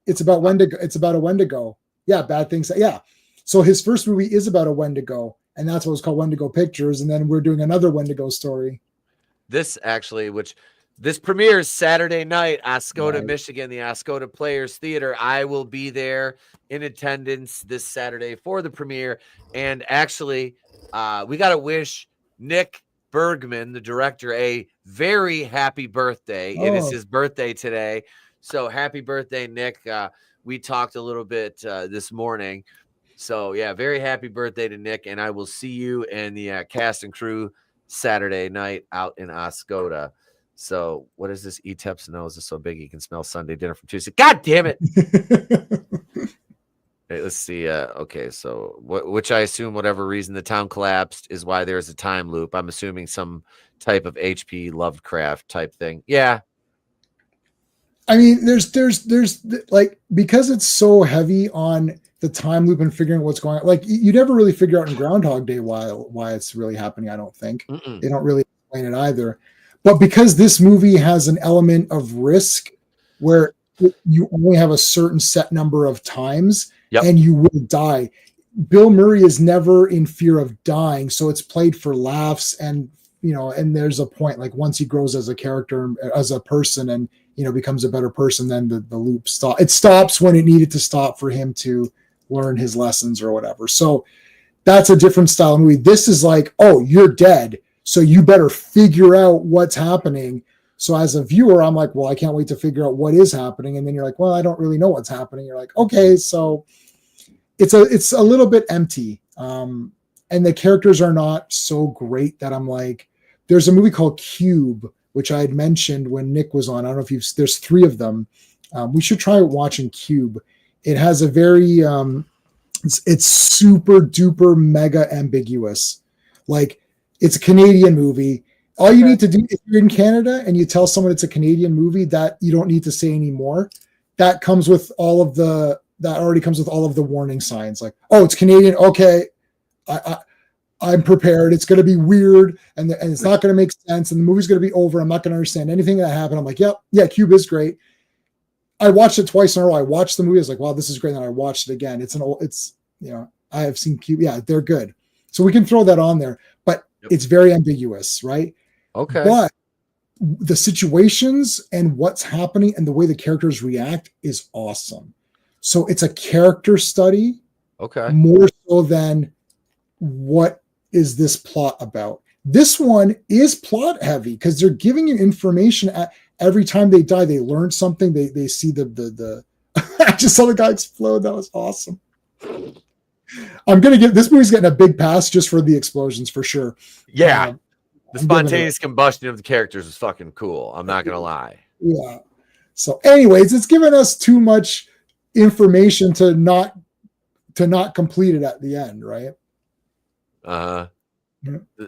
it's about Wendigo. It's about a Wendigo. Yeah, bad things. Yeah. So his first movie is about a Wendigo, and that's what it's called, Wendigo Pictures. And then we're doing another Wendigo story. This actually, which this premieres Saturday night, Oscoda, Right. Michigan, the Oscoda Players Theater. I will be there in attendance this Saturday for the premiere. And actually, we got to wish Nick Bergman, the director, a very happy birthday. It is his birthday today. So happy birthday, Nick. We talked a little bit this morning. So, yeah, very happy birthday to Nick. And I will see you and the cast and crew Saturday night out in Oscoda. So what is this? Etep's nose is so big he can smell Sunday dinner from Tuesday. God damn it. Hey, let's see. Okay, so which I assume whatever reason the town collapsed is why there's a time loop. I'm assuming some type of HP Lovecraft type thing. Yeah. I mean, there's like, because it's so heavy on the time loop and figuring what's going on. Like, you never really figure out in Groundhog Day why it's really happening. I don't think they don't really explain it either. But because this movie has an element of risk where you only have a certain set number of times and you will die. Bill Murray is never in fear of dying. So it's played for laughs. And, and there's a point, like, once he grows as a character, as a person, and, becomes a better person, then the loop stops. It stops when it needed to stop for him to learn his lessons or whatever. So that's a different style of movie. This is like, oh, you're dead, so you better figure out what's happening. So as a viewer, I'm like, well, I can't wait to figure out what is happening. And then you're like, well, I don't really know what's happening. You're like, okay, so it's a little bit empty. And the characters are not so great that I'm like, there's a movie called Cube, which I had mentioned when Nick was on. I don't know if there's 3 of them. We should try watching Cube. It has a very, it's super duper mega ambiguous. Like, it's a Canadian movie. All you need to do, if you're in Canada and you tell someone it's a Canadian movie, that you don't need to say anymore. That comes with that already comes with all of the warning signs. Like, oh, it's Canadian. Okay. I'm prepared. It's going to be weird, and it's not going to make sense, and the movie's going to be over. I'm not going to understand anything that happened. I'm like, yeah, Cube is great. I watched it twice in a row. I watched the movie. I was like, wow, this is great. And I watched it again. I have seen Cube. Yeah, they're good. So we can throw that on there, but it's very ambiguous, right? Okay. But the situations and what's happening and the way the characters react is awesome. So it's a character study. Okay. More so than what is this plot about. This one is plot heavy because they're giving you information every time they die. They learn something. They see the I just saw the guy explode. That was awesome. I'm gonna this movie's getting a big pass just for the explosions for sure. Yeah, the spontaneous combustion of the characters is fucking cool. I'm not gonna lie. Yeah. So, anyways, it's given us too much information to not complete it at the end, right?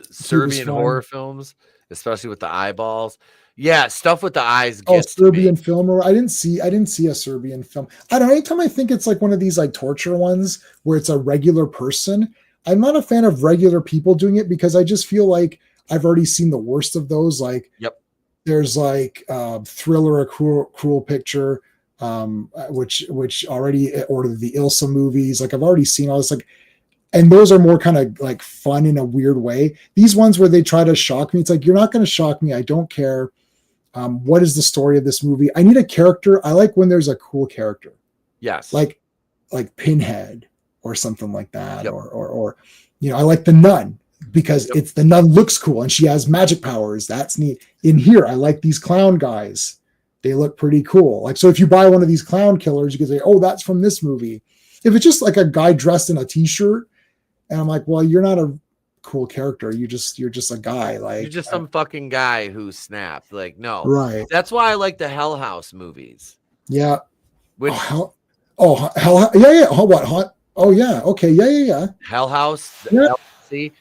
Serbian horror films, especially with the eyeballs. Yeah, stuff with the eyes. Serbian film, or I didn't see a Serbian film. I don't know. Anytime I think it's like one of these like torture ones where it's a regular person, I'm not a fan of regular people doing it because I just feel like I've already seen the worst of those. Like, there's like Thriller, A Cruel Picture, which already, or the Ilsa movies. Like, I've already seen all this. Like, and those are more kind of like fun in a weird way. These ones where they try to shock me, it's like, you're not going to shock me. I don't care. What is the story of this movie? I need a character. I like when there's a cool character. Yes. Like Pinhead or something like that. Or I like the Nun because it's the Nun looks cool and she has magic powers. That's neat. In here, I like these clown guys. They look pretty cool. Like, so if you buy one of these clown killers, you can say, oh, that's from this movie. If it's just like a guy dressed in a t-shirt, and I'm like, well, you're not a cool character. You're just a guy. Like, you're just some fucking guy who snapped. Like, no, right? That's why I like the Hell House movies. Yeah. Which Hell, yeah. What? Oh yeah. Okay. Yeah. Hell House. Yeah. See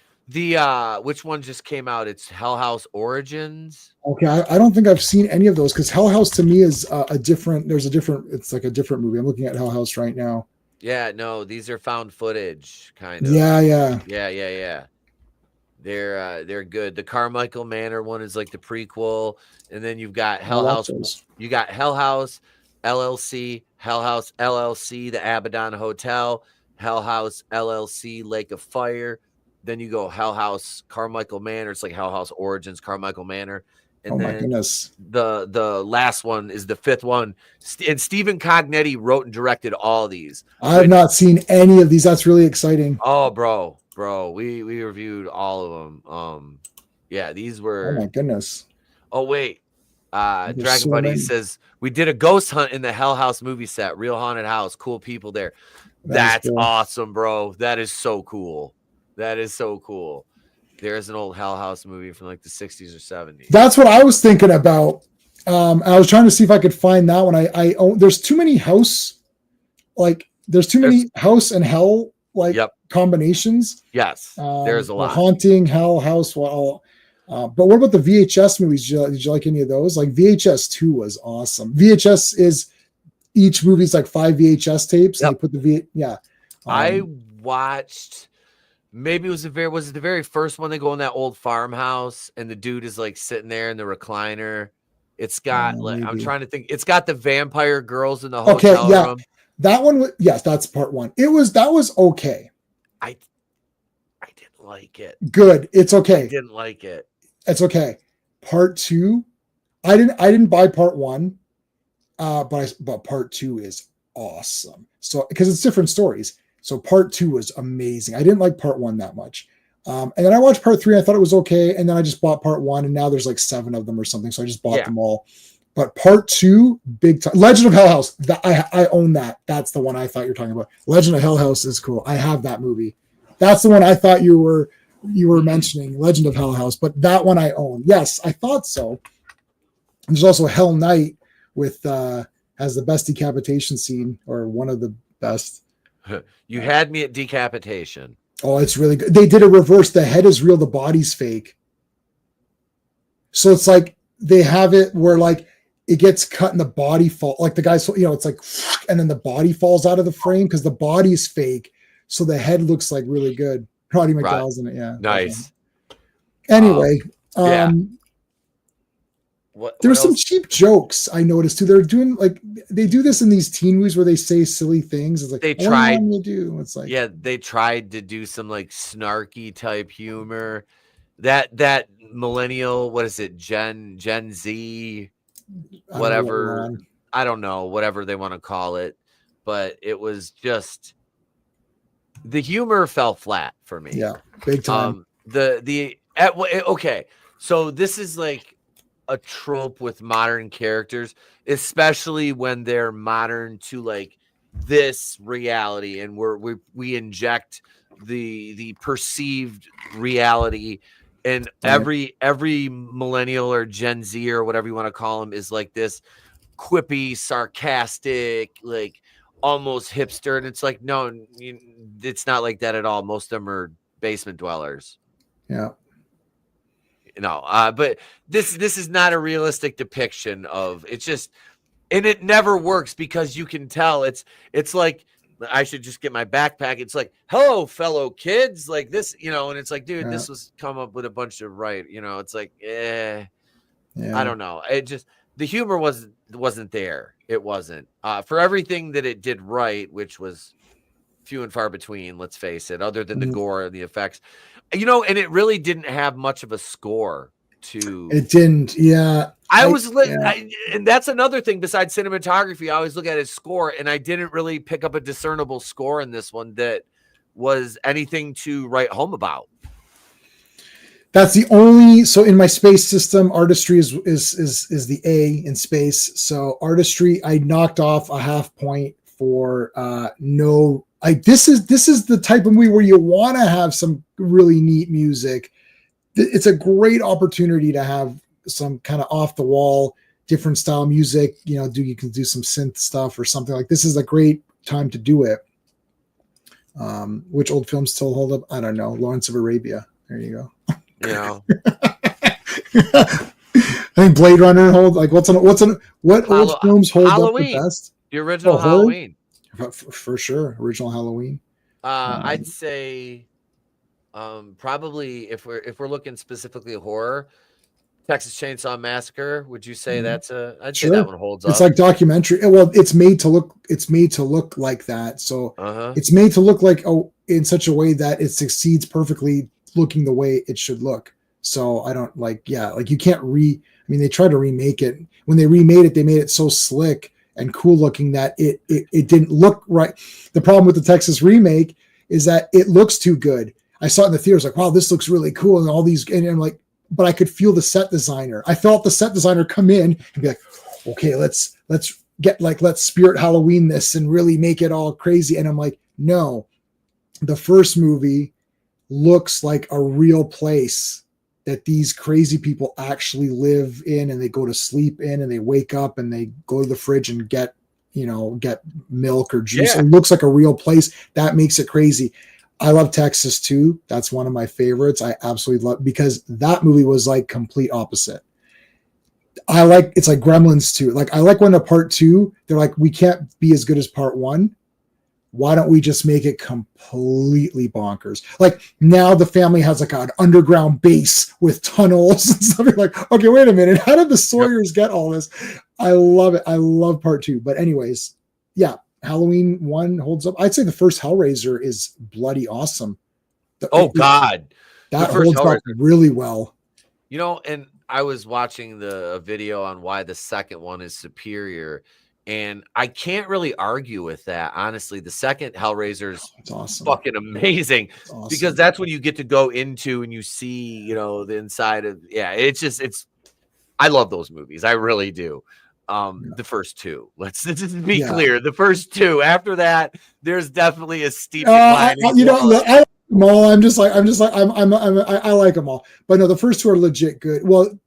which one just came out? It's Hell House Origins. Okay, I don't think I've seen any of those because Hell House to me is a different. It's like a different movie. I'm looking at Hell House right now. Yeah, no, these are found footage kind of. Yeah. They're good. The Carmichael Manor one is like the prequel, and then you've got Hell House. You got Hell House LLC, Hell House LLC, the Abaddon Hotel, Hell House LLC, Lake of Fire. Then you go Hell House Carmichael Manor. It's like Hell House Origins Carmichael Manor. Oh And my then goodness. the last one is the fifth one. And Stephen Cognetti wrote and directed all these. I have not seen any of these. That's really exciting. Oh, bro, we reviewed all of them. Yeah, these were. Oh my goodness. Oh wait, There's Dragon so Buddy many. says we did a ghost hunt in the Hell House movie set. Real haunted house, cool people there. That's cool. awesome, bro. That is so cool. That is so cool. There's an old Hell House movie from like the 60s or 70s. That's what I was thinking about. I was trying to see if I could find that one. I own. There's too many house, like there's too many house and hell like combinations. Yes, there's a lot. Haunting, hell, house. Well, but what about the VHS movies? Did you like any of those? Like VHS 2 was awesome. VHS is each movie's like 5 VHS tapes. And they put the I watched. Maybe it was the very first one. They go in that old farmhouse, and the dude is like sitting there in the recliner. It's got I'm trying to think. It's got the vampire girls in the hotel room. That one. Yes, that's part 1. That was okay. I didn't like it. Good. It's okay. I didn't like it. It's okay. Part 2. I didn't buy part 1. But part 2 is awesome. So because it's different stories. So part 2 was amazing. I didn't like part 1 that much. And then I watched part 3. I thought it was okay. And then I just bought part 1, and now there's like 7 of them or something. So I just bought them all. But part 2, big time. Legend of Hell House. I own that. That's the one I thought you were talking about. Legend of Hell House is cool. I have that movie. That's the one I thought you were mentioning, Legend of Hell House. But that one I own. Yes, I thought so. And there's also Hell Night with has the best decapitation scene, or one of the best. You had me at decapitation. Oh, it's really good. They did a reverse. The head is real, the body's fake. So it's like they have it where like it gets cut and the body fall, like the guy's, it's like, and then the body falls out of the frame because the body is fake. So the head looks like really good. Roddy McDowell's in it. Yeah. Nice. Anyway. Yeah. There's some cheap jokes I noticed too. They're doing they do this in these teen movies where they say silly things. It's like they tried to do. It's like they tried to do some like snarky type humor. That millennial, what is it, Gen Z, whatever. I don't know, whatever they want to call it, but it was just the humor fell flat for me. Yeah, big time. Okay, so this is like a trope with modern characters, especially when they're modern to like this reality, and we inject the perceived reality, and every millennial or Gen Z or whatever you want to call them is like this quippy, sarcastic, like almost hipster, and it's like no, it's not like that at all. Most of them are basement dwellers. Yeah. No, but this is not a realistic depiction of it's just, and it never works because you can tell it's like I should just get my backpack. It's like, hello, fellow kids, like this, and it's like, dude, this was come up with a bunch of it's like, I don't know. It just the humor wasn't there. It wasn't for everything that it did right, which was few and far between. Let's face it, other than the gore and the effects. And it really didn't have much of a score to it. Didn't. Yeah. And that's another thing besides cinematography. I always look at his score, and I didn't really pick up a discernible score in this one that was anything to write home about. That's the only. So in my space system, artistry is the A in space. So artistry, I knocked off a half point for no. This is the type of movie where you want to have some really neat music. It's a great opportunity to have some kind of off the wall, different style music. You can do some synth stuff or something like this. Is a great time to do it. Which old films still hold up? I don't know. Lawrence of Arabia. There you go. I think Blade Runner hold like what old films hold Halloween. up the best? The original Halloween. For sure, original Halloween. I'd say probably if we're looking specifically horror, Texas Chainsaw Massacre. Would you say that's a? I'd say Sure. that one holds up. It's like documentary. Well, it's made to look like that. So it's made to look like in such a way that it succeeds perfectly, looking the way it should look. So I don't like you can't I mean, they tried to remake it. When they remade it, they made it so slick and cool looking that it didn't look right. The problem with the Texas remake is that it looks too good. I saw it in the theaters, like, wow, this looks really cool, and all these, and I'm like, but I could feel the set designer. I felt the set designer come in and be like, okay, let's Spirit Halloween this and really make it all crazy. And I'm like, no, the first movie looks like a real place that these crazy people actually live in, and they go to sleep in, and they wake up and they go to the fridge and get milk or juice. Yeah. It looks like a real place. That makes it crazy. I love Texas too. That's one of my favorites. I absolutely love, because that movie was like complete opposite. It's like Gremlins 2. Like, I like when a part 2, they're like, we can't be as good as part 1. Why don't we just make it completely bonkers? Like, now the family has like an underground base with tunnels and stuff. You're like, okay, wait a minute. How did the Sawyers get all this? I love it. I love part 2. But anyways, yeah, Halloween 1 holds up. I'd say the first Hellraiser is bloody awesome. God. That holds up really well. You know, and I was watching a video on why the second one is superior. And I can't really argue with that. Honestly, the second Hellraiser is awesome. Fucking amazing, awesome. Because that's when you get to go into and you see, the inside of, I love those movies. I really do. The first 2, let's just be clear. The first 2, after that, there's definitely a steep decline. I like them all. I like them all, but no, the first 2 are legit good. Well,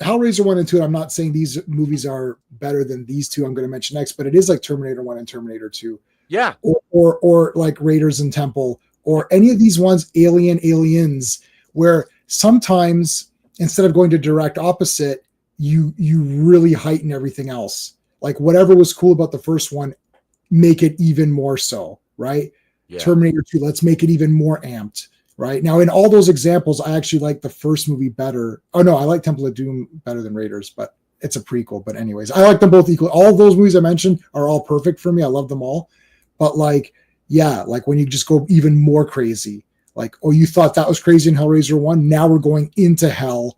Hellraiser 1 and 2, I'm not saying these movies are better than these 2 I'm going to mention next, but it is like Terminator 1 and Terminator 2. Yeah. Or like Raiders and Temple, or any of these ones, Aliens, where sometimes instead of going to direct opposite, you really heighten everything else. Like, whatever was cool about the first one, make it even more so, right? Yeah. Terminator 2, let's make it even more amped. Right now, in all those examples, I actually like the first movie better. Oh no, I like Temple of Doom better than Raiders, but it's a prequel. But anyways, I like them both equally. All of those movies I mentioned are all perfect for me. I love them all. But like when you just go even more crazy, like, oh, you thought that was crazy in Hellraiser 1. Now we're going into hell,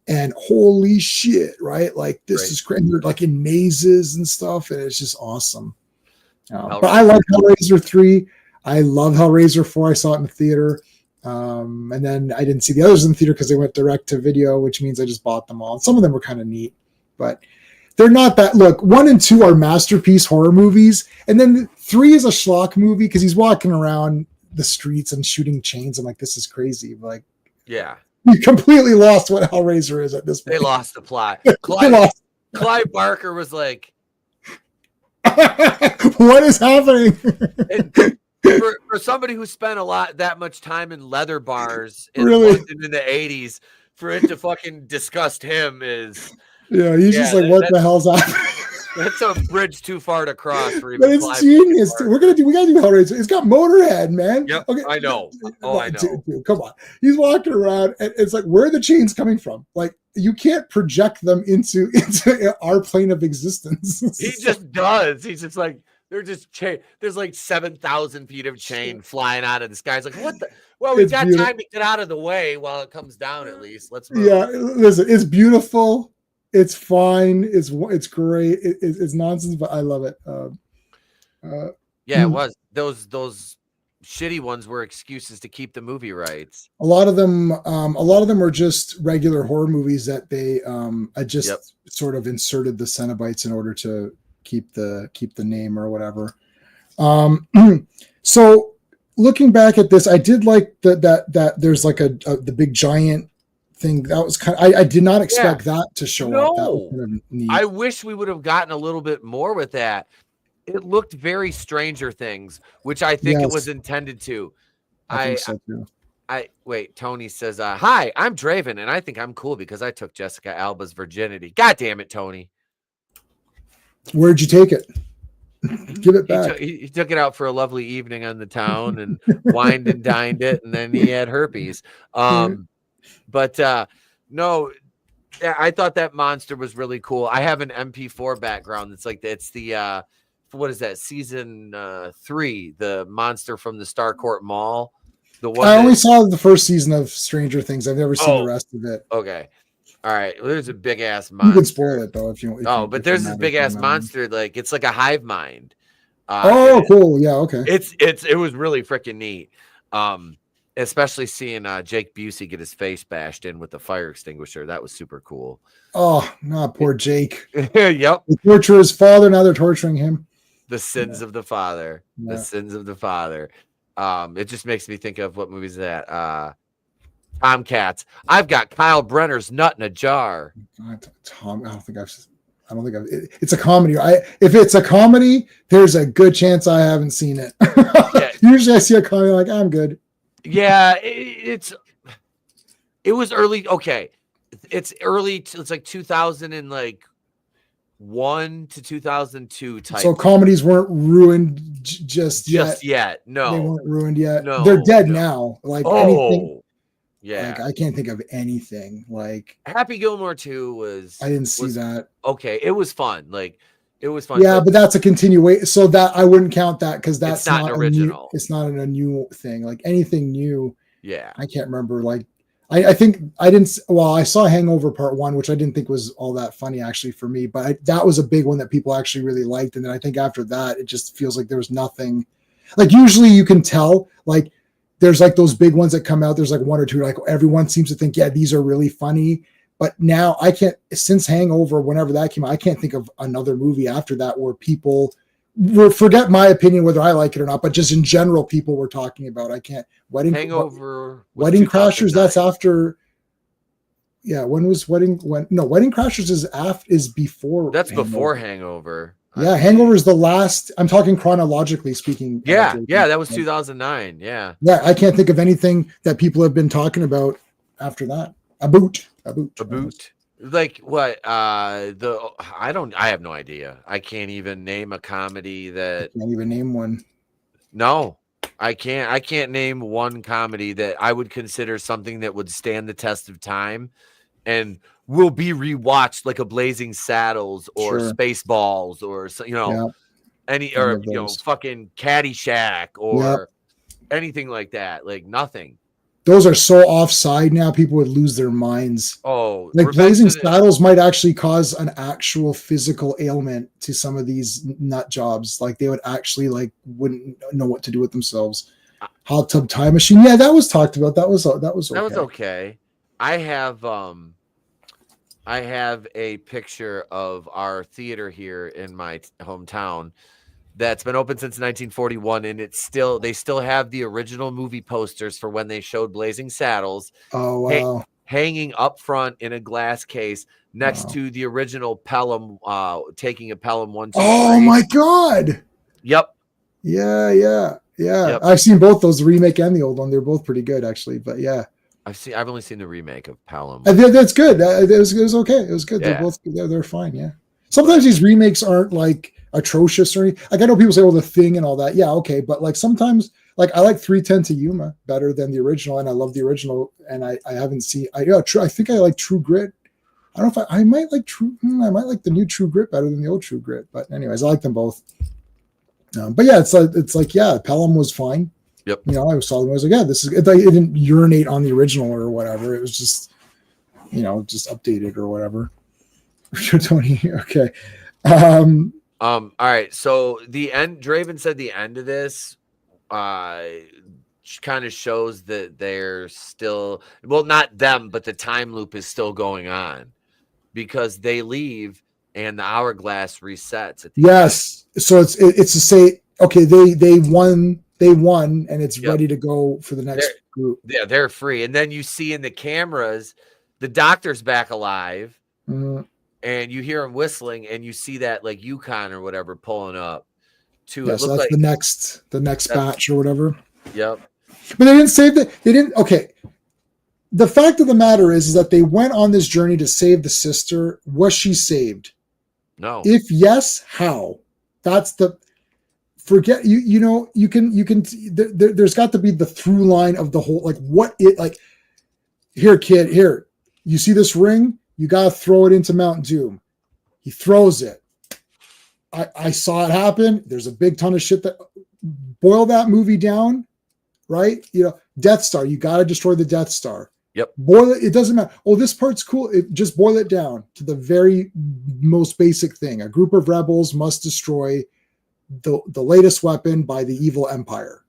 and holy shit, right? Like, this is crazy. You're like in mazes and stuff, and it's just awesome. But I like Hellraiser 3. I love Hellraiser 4. I saw it in the theater. And then I didn't see the others in the theater because they went direct to video, which means I just bought them all. And some of them were kind of neat, but they're not that. Look, 1 and 2 are masterpiece horror movies, and then 3 is a schlock movie because he's walking around the streets and shooting chains. I'm like, this is crazy. Like, yeah, you completely lost what Hellraiser is at this point. They lost the plot. Clive Barker was like, what is happening? For somebody who spent that much time in leather bars in the 80s, for it to fucking disgust him is he's just like, what the hell's happening? That's a bridge too far to cross for even. But it's genius. We gotta do Hellraiser. It's got Motorhead, man. Yep, okay. I know. I know. Dude, come on. He's walking around, and it's like, where are the chains coming from? Like, you can't project them into our plane of existence. He just does. He's just like, they're just chain. There's like 7,000 feet of chain flying out of the sky. It's like, what the? Well, we've got time to get out of the way while it comes down. At least let's move. Yeah, listen, it's beautiful. It's fine. It's great. It's nonsense, but I love it. It was those shitty ones were excuses to keep the movie rights. A lot of them were just regular horror movies that they sort of inserted the Cenobites in order to keep the name or whatever. So looking back at this, I did like that there's like the big giant thing. That was kind of, I did not expect that to show up. That was kind of neat. I wish we would have gotten a little bit more with that. It looked very Stranger Things, which I think it was intended to. I think so too. Wait, Tony says, hi, I'm Draven, and I think I'm cool because I took Jessica Alba's virginity. God damn it, Tony. Where'd you take it? Give it back. He took it out for a lovely evening on the town and wined and dined it, and then he had herpes. But no, Yeah, I thought that monster was really cool. I have an MP4 background. It's the what is that, season 3, the monster from the Starcourt Mall. The one I only saw the first season of Stranger Things. I've never seen the rest of it. Okay. All right. Well, there's a big ass monster. You can spoil it though if you. But there's this big ass monster. Like it's like a hive mind. Cool. Yeah. Okay. It was really freaking neat. Especially seeing Jake Busey get his face bashed in with the fire extinguisher. That was super cool. Oh, no, poor Jake. Yep. They torture his father. Now they're torturing him. The sins of the father. Yeah. The sins of the father. It just makes me think of what movie is that? Tomcats. I've got Kyle Brenner's nut in a jar. Tom, I don't think I've. It's a comedy. If it's a comedy, there's a good chance I haven't seen it. Yeah. Usually, I see a comedy like I'm good. Yeah, it was early. Okay, it's early. It's like 2001 to 2002 type. So comedies weren't ruined just yet. No, they weren't ruined yet. No, they're dead now. Like anything. Yeah, like I can't think of anything. Like Happy Gilmore 2 was. I didn't see that. Okay, it was fun. Like it was fun. Yeah, but that's a continuation. So that I wouldn't count that because that's not an original. It's not a new thing. Like anything new. Yeah, I can't remember. Like I think I didn't. Well, I saw Hangover Part 1, which I didn't think was all that funny actually for me. But that was a big one that people actually really liked. And then I think after that, it just feels like there was nothing. Like usually you can tell. Like there's like those big ones that come out. There's like one or two. Like everyone seems to think, yeah, these are really funny. But now I can't. Since Hangover, whenever that came out, I can't think of another movie after that where people will forget my opinion whether I like it or not. But just in general, people were talking about. I can't. Wedding Crashers. That's after. Yeah, when was Wedding? Wedding Crashers is before. That's Hangover. Before Hangover. Yeah, Hangover is the last. I'm talking chronologically speaking. Yeah, that was 2009. Yeah. Yeah, I can't think of anything that people have been talking about after that. A boot. Like what? I have no idea. I can't even name a comedy that. I can't even name one. No, I can't. I can't name one comedy that I would consider something that would stand the test of time and will be rewatched, like a Blazing Saddles or Spaceballs or fucking Caddyshack or anything like that. Like nothing. Those are so offside now. People would lose their minds. Oh, like Blazing Saddles might actually cause an actual physical ailment to some of these nut jobs. Like they would actually wouldn't know what to do with themselves. Hot Tub Time Machine. Yeah, that was talked about. That was okay. That was okay. I have a picture of our theater here in my hometown that's been open since 1941, and they still have the original movie posters for when they showed Blazing Saddles. Oh wow! Hanging up front in a glass case next to the original Pelham, taking a Pelham 1, 2, 3. Oh my god! Yep. Yeah. Yep. I've seen both those, the remake and the old one. They're both pretty good, actually. But yeah, I've only seen the remake of Pelham. That's good. It was okay. It was good. Yeah. They're both they're fine. Yeah. Sometimes these remakes aren't like atrocious or anything. Like I know people say, "Well, The Thing" and all that." Yeah, okay, but like sometimes, like I like 3:10 to Yuma better than the original, and I love the original. And I haven't seen. I think I like True Grit. I don't know if I might like I might like the new True Grit better than the old True Grit. But anyways, I like them both. But yeah, it's like Pelham was fine. Yep. I saw them. I was like, yeah, this is. It didn't urinate on the original or whatever. It was just, just updated or whatever. Tony. Okay. All right. So the end. Draven said the end of this, kind of shows that they're still. Well, not them, but the time loop is still going on, because they leave and the hourglass resets at the end. So it's to say, okay, they won, and it's ready to go for the next group. Yeah, they're free. And then you see in the cameras, the doctor's back alive, and you hear him whistling, and you see that like Yukon or whatever pulling up too. Yeah, so that's like the next batch or whatever. Yep. But they didn't save they didn't. Okay. The fact of the matter is that they went on this journey to save the sister. Was she saved? No. If yes, how? That's the forget you can there's got to be the through line of the whole, like what it like here, kid, here, you see this ring? You got to throw it into Mount Doom. He throws it. I saw it happen. There's a big ton of shit that boil that movie down, right? You know, Death Star. You got to destroy the Death Star. Yep. Boil it. It doesn't matter. Oh, this part's cool. Just boil it down to the very most basic thing. A group of rebels must destroy the latest weapon by the evil empire.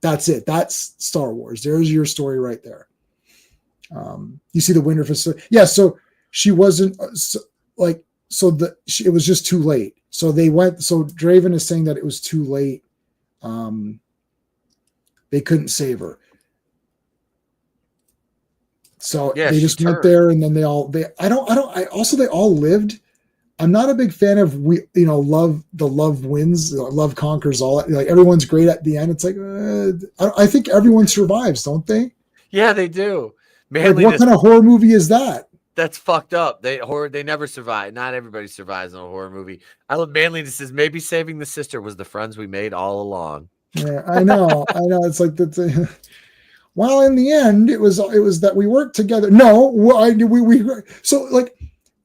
That's it. That's Star Wars. There's your story right there. You see the Winter facility. Yeah. So she wasn't it was just too late. So Draven is saying that it was too late. They couldn't save her. So they just went there, and then they all lived. I'm not a big fan of love wins, love conquers all. Like everyone's great at the end. It's like I think everyone survives, don't they? Yeah, they do. Like, what kind of horror movie is that? That's fucked up. They never survive. Not everybody survives in a horror movie. I love manliness says maybe saving the sister was the friends we made all along. Yeah, I know. It's like that's. Well, in the end, it was that we worked together. No, we so like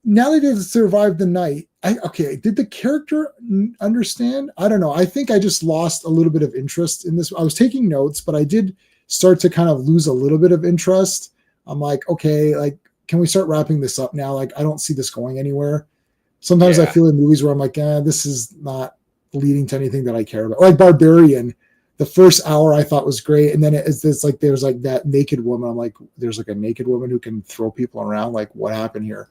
now they did survive the night. Did the character understand? I don't know. I think I just lost a little bit of interest in this. I was taking notes, but I did start to kind of lose a little bit of interest. I'm like, okay, like, can we start wrapping this up now? Like, I don't see this going anywhere. Sometimes I feel in movies where I'm like, this is not leading to anything that I care about. Like Barbarian, the first hour I thought was great. And then it's like, there's like that naked woman. I'm like, there's like a naked woman who can throw people around. Like, what happened here?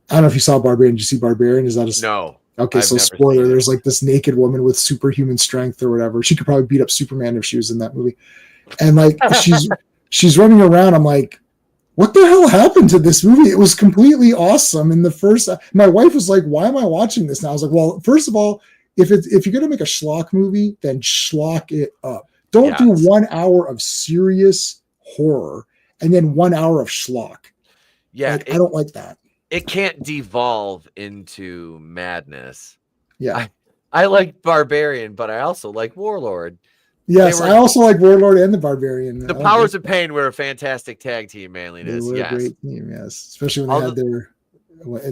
I don't know if you saw Barbarian. Did you see Barbarian? Is that no? Okay, so spoiler. There's like this naked woman with superhuman strength or whatever. She could probably beat up Superman if she was in that movie. And like, she's running around. I'm like, what the hell happened to this movie? It was completely awesome. In the first, my wife was like, why am I watching this now? I was like, well, first of all, if you're going to make a schlock movie, then schlock it up. Don't do 1 hour of serious horror and then 1 hour of schlock. Yeah. Like, I don't like that. It can't devolve into madness. Yeah. I like Barbarian, but I also like Warlord. Yes, I also like Warlord and the Barbarian. The Powers of Pain were a fantastic tag team, manliness. They were a great team, yes. Especially when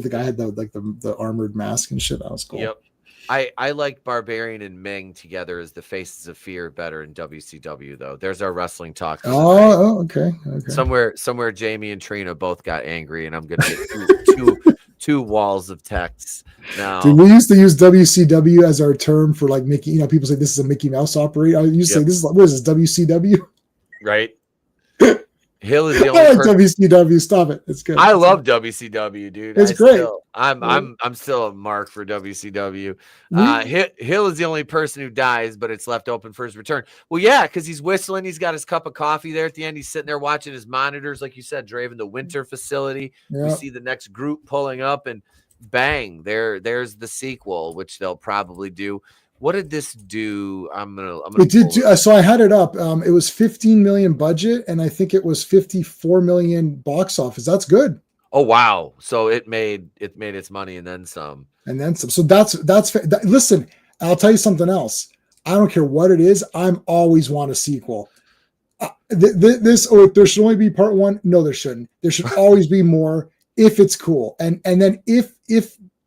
the guy had the armored mask and shit. That was cool. Yep. I like Barbarian and Meng together as the Faces of Fear better in WCW though. There's our wrestling talk. Okay. Somewhere Jamie and Trina both got angry, and I'm gonna get two walls of texts now. Dude, we used to use WCW as our term for like Mickey. You know, people say this is a Mickey Mouse operator. I used to say this is what is this, WCW? Right. Hill is the only I like WCW. Stop it. It's good. I love WCW, dude. It's great. I'm still a mark for WCW. Hill is the only person who dies, but it's left open for his return. Well, yeah, because he's whistling. He's got his cup of coffee there at the end. He's sitting there watching his monitors, like you said, Draven, the winter facility. Yeah. We see the next group pulling up, and bang, there's the sequel, which they'll probably do. What did this do? It did do, so I had it up. It was 15 million budget, and I think it was 54 million box office. That's good. Oh wow! So it made its money and then some. And then some. So that's listen. I'll tell you something else. I don't care what it is. I'm always want a sequel. There should only be part one. No, there shouldn't. There should always be more if it's cool. And then if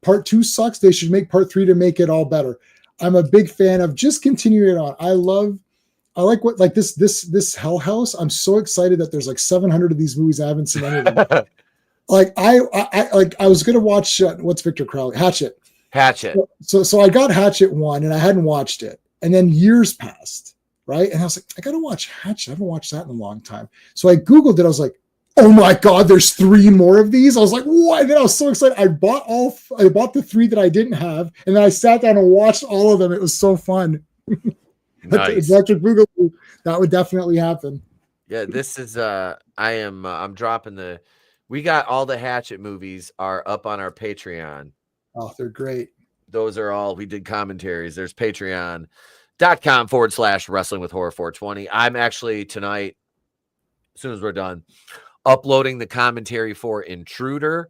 part two sucks, they should make part three to make it all better. I'm a big fan of just continuing it on. I like what like this Hell House. I'm so excited that there's like 700 of these movies. I haven't seen any of them. Like I was gonna watch what's Victor Crowley Hatchet. So I got Hatchet 1 and I hadn't watched it, and then years passed, right? And I was like, I gotta watch Hatchet. I haven't watched that in a long time. So I googled it. I was like, oh my God, there's 3 more of these. I was like, what? And then I was so excited. I bought the 3 that I didn't have. And then I sat down and watched all of them. It was so fun. Nice. Electric Boogaloo, that would definitely happen. Yeah, this is, I'm dropping we got all the Hatchet movies are up on our Patreon. Oh, they're great. Those are all, we did commentaries. There's patreon.com/wrestling with horror 420. I'm actually tonight, as soon as we're done, uploading the commentary for Intruder.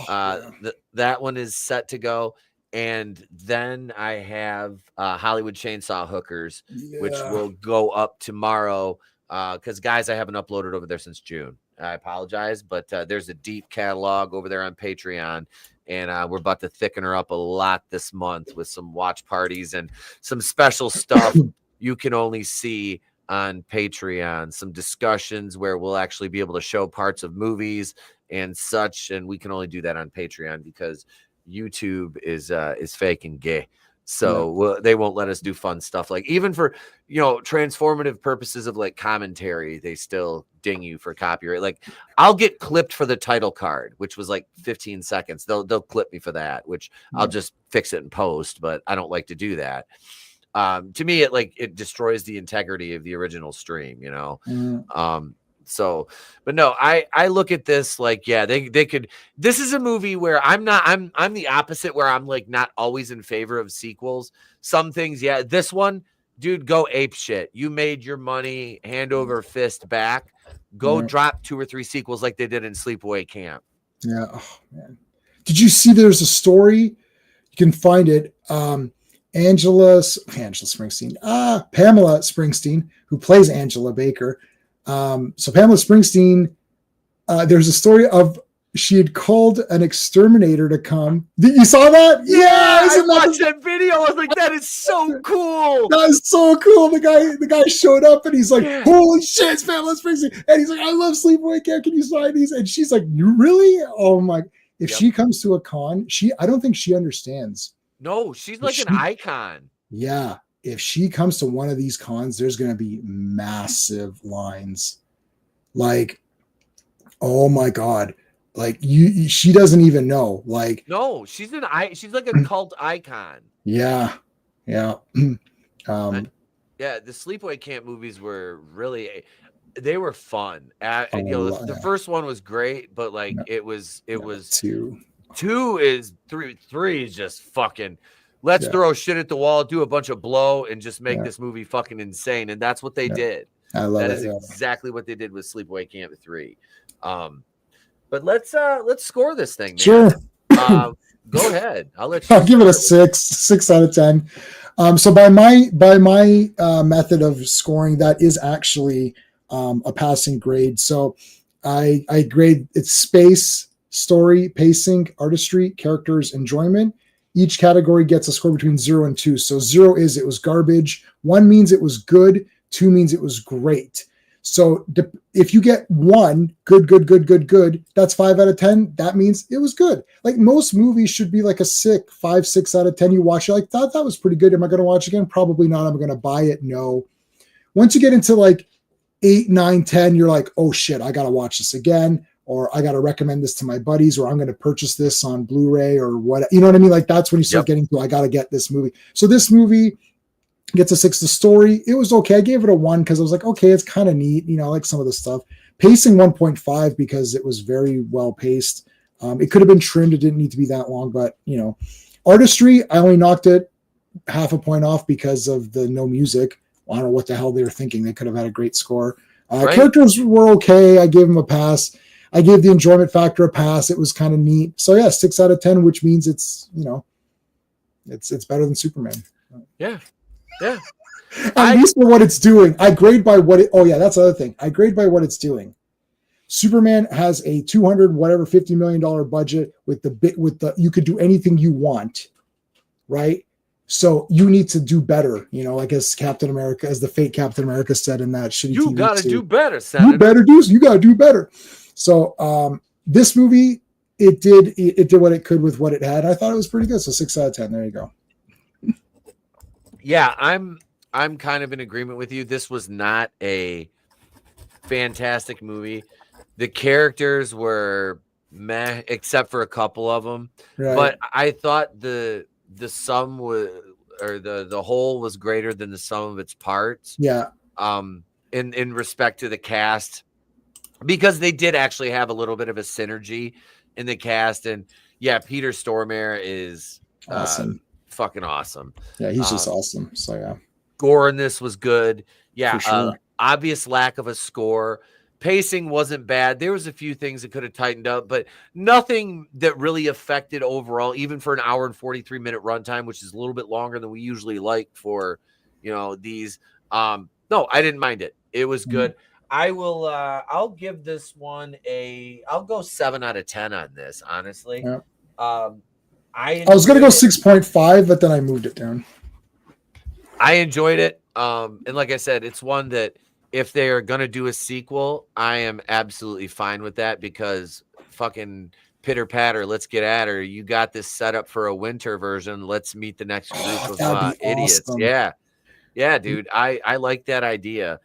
That one is set to go. And then I have Hollywood Chainsaw Hookers, which will go up tomorrow because guys, I haven't uploaded over there since June. I apologize, but there's a deep catalog over there on Patreon, and we're about to thicken her up a lot this month with some watch parties and some special stuff you can only see on Patreon. Some discussions where we'll actually be able to show parts of movies and such, and we can only do that on Patreon because YouTube is fake and gay. So they won't let us do fun stuff, like even for, transformative purposes of like commentary, they still ding you for copyright. Like I'll get clipped for the title card, which was like 15 seconds. They'll clip me for that, which I'll just fix it in post, but I don't like to do that. To me, it destroys the integrity of the original stream, So, but no, I look at this like, yeah, they could, this is a movie where I'm the opposite, where I'm like not always in favor of sequels. Some things, yeah, this one, dude, go ape shit. You made your money, hand over fist back, go drop 2 or 3 sequels like they did in Sleepaway Camp. Yeah. Oh man. Did you see there's a story? You can find it. Pamela Springsteen, who plays Angela Baker. So Pamela Springsteen, there's a story of she had called an exterminator to come. You saw that? Yeah, I watched that video. I was like, that is so cool. That is so cool. The guy showed up and he's like, holy shit, it's Pamela Springsteen. And he's like, I love Sleepaway Camp. Can you sign these? And she's like, you really? Oh my. If she comes to a con, I don't think she understands. No, she's like an icon. Yeah. If she comes to one of these cons, there's going to be massive lines. Like, oh my God. Like she doesn't even know. Like, no, she's like a cult icon. Yeah. Yeah. The Sleepaway Camp movies were they were fun. The first one was great, but it was 2 is 3 is just fucking, let's throw shit at the wall, do a bunch of blow, and just make this movie fucking insane. And that's what they did. I love that. That is exactly what they did with Sleepaway Camp 3. But let's score this thing, man. Sure. Go ahead. I'll give it a 6 out of 10. So by my method of scoring, that is actually a passing grade. So I grade its space, story, pacing, artistry, characters, enjoyment. Each category gets a score between 0 and 2. So 0 is it was garbage. 1 means it was good. 2 means it was great. So if you get 1 good, that's 5 out of 10. That means it was good. Like most movies should be like a 6 out of 10. You watch it like that was pretty good. Am I going to watch it again? Probably not. Am I going to buy it? No. Once you get into like 8, 9, 10, you're like, oh shit, I got to watch this again, or I got to recommend this to my buddies, or I'm going to purchase this on Blu-ray or what, you know what I mean? Like that's when you start getting to, I got to get this movie. So this movie gets a 6. The story, it was okay. I gave it a 1 because I was like, okay, it's kind of neat. I like some of the stuff. Pacing 1.5 because it was very well paced. It could have been trimmed. It didn't need to be that long, but artistry, I only knocked it half a point off because of the no music. I don't know what the hell they were thinking. They could have had a great score. Characters were okay. I gave them a pass. I gave the enjoyment factor a pass. It was kind of neat. So yeah, 6 out of 10, which means it's, it's better than Superman. Yeah. Yeah. At least for what it's doing. I grade by what that's the other thing. I grade by what it's doing. Superman has a $50 million budget with the you could do anything you want, right? So you need to do better, like as Captain America, as the fake Captain America said in that shitty You TV gotta suit. do better, Senator. You gotta do better. So this movie, it did what it could with what it had. I thought it was pretty good. So 6 out of 10. There you go. Yeah, I'm kind of in agreement with you. This was not a fantastic movie. The characters were meh, except for a couple of them. Right. But I thought the sum was, or the whole was greater than the sum of its parts. Yeah. In respect to the cast, because they did actually have a little bit of a synergy in the cast, and yeah, Peter Stormare is awesome. Fucking awesome. Yeah, he's just awesome. So yeah, gore in this was good. Yeah, sure. Obvious lack of a score. Pacing wasn't bad. There was a few things that could have tightened up, but nothing that really affected overall, even for an hour and 43-minute runtime, which is a little bit longer than we usually like for these. No, I didn't mind it. It was good. I will. I'll give this one I'll go 7 out of 10 on this. Honestly, Yeah. I was gonna go 6.5, but then I moved it down. I enjoyed it. And like I said, it's one that if they are gonna do a sequel, I am absolutely fine with that because fucking pitter patter, let's get at her. You got this set up for a winter version. Let's meet the next group of idiots. Awesome. Yeah, dude. I like that idea.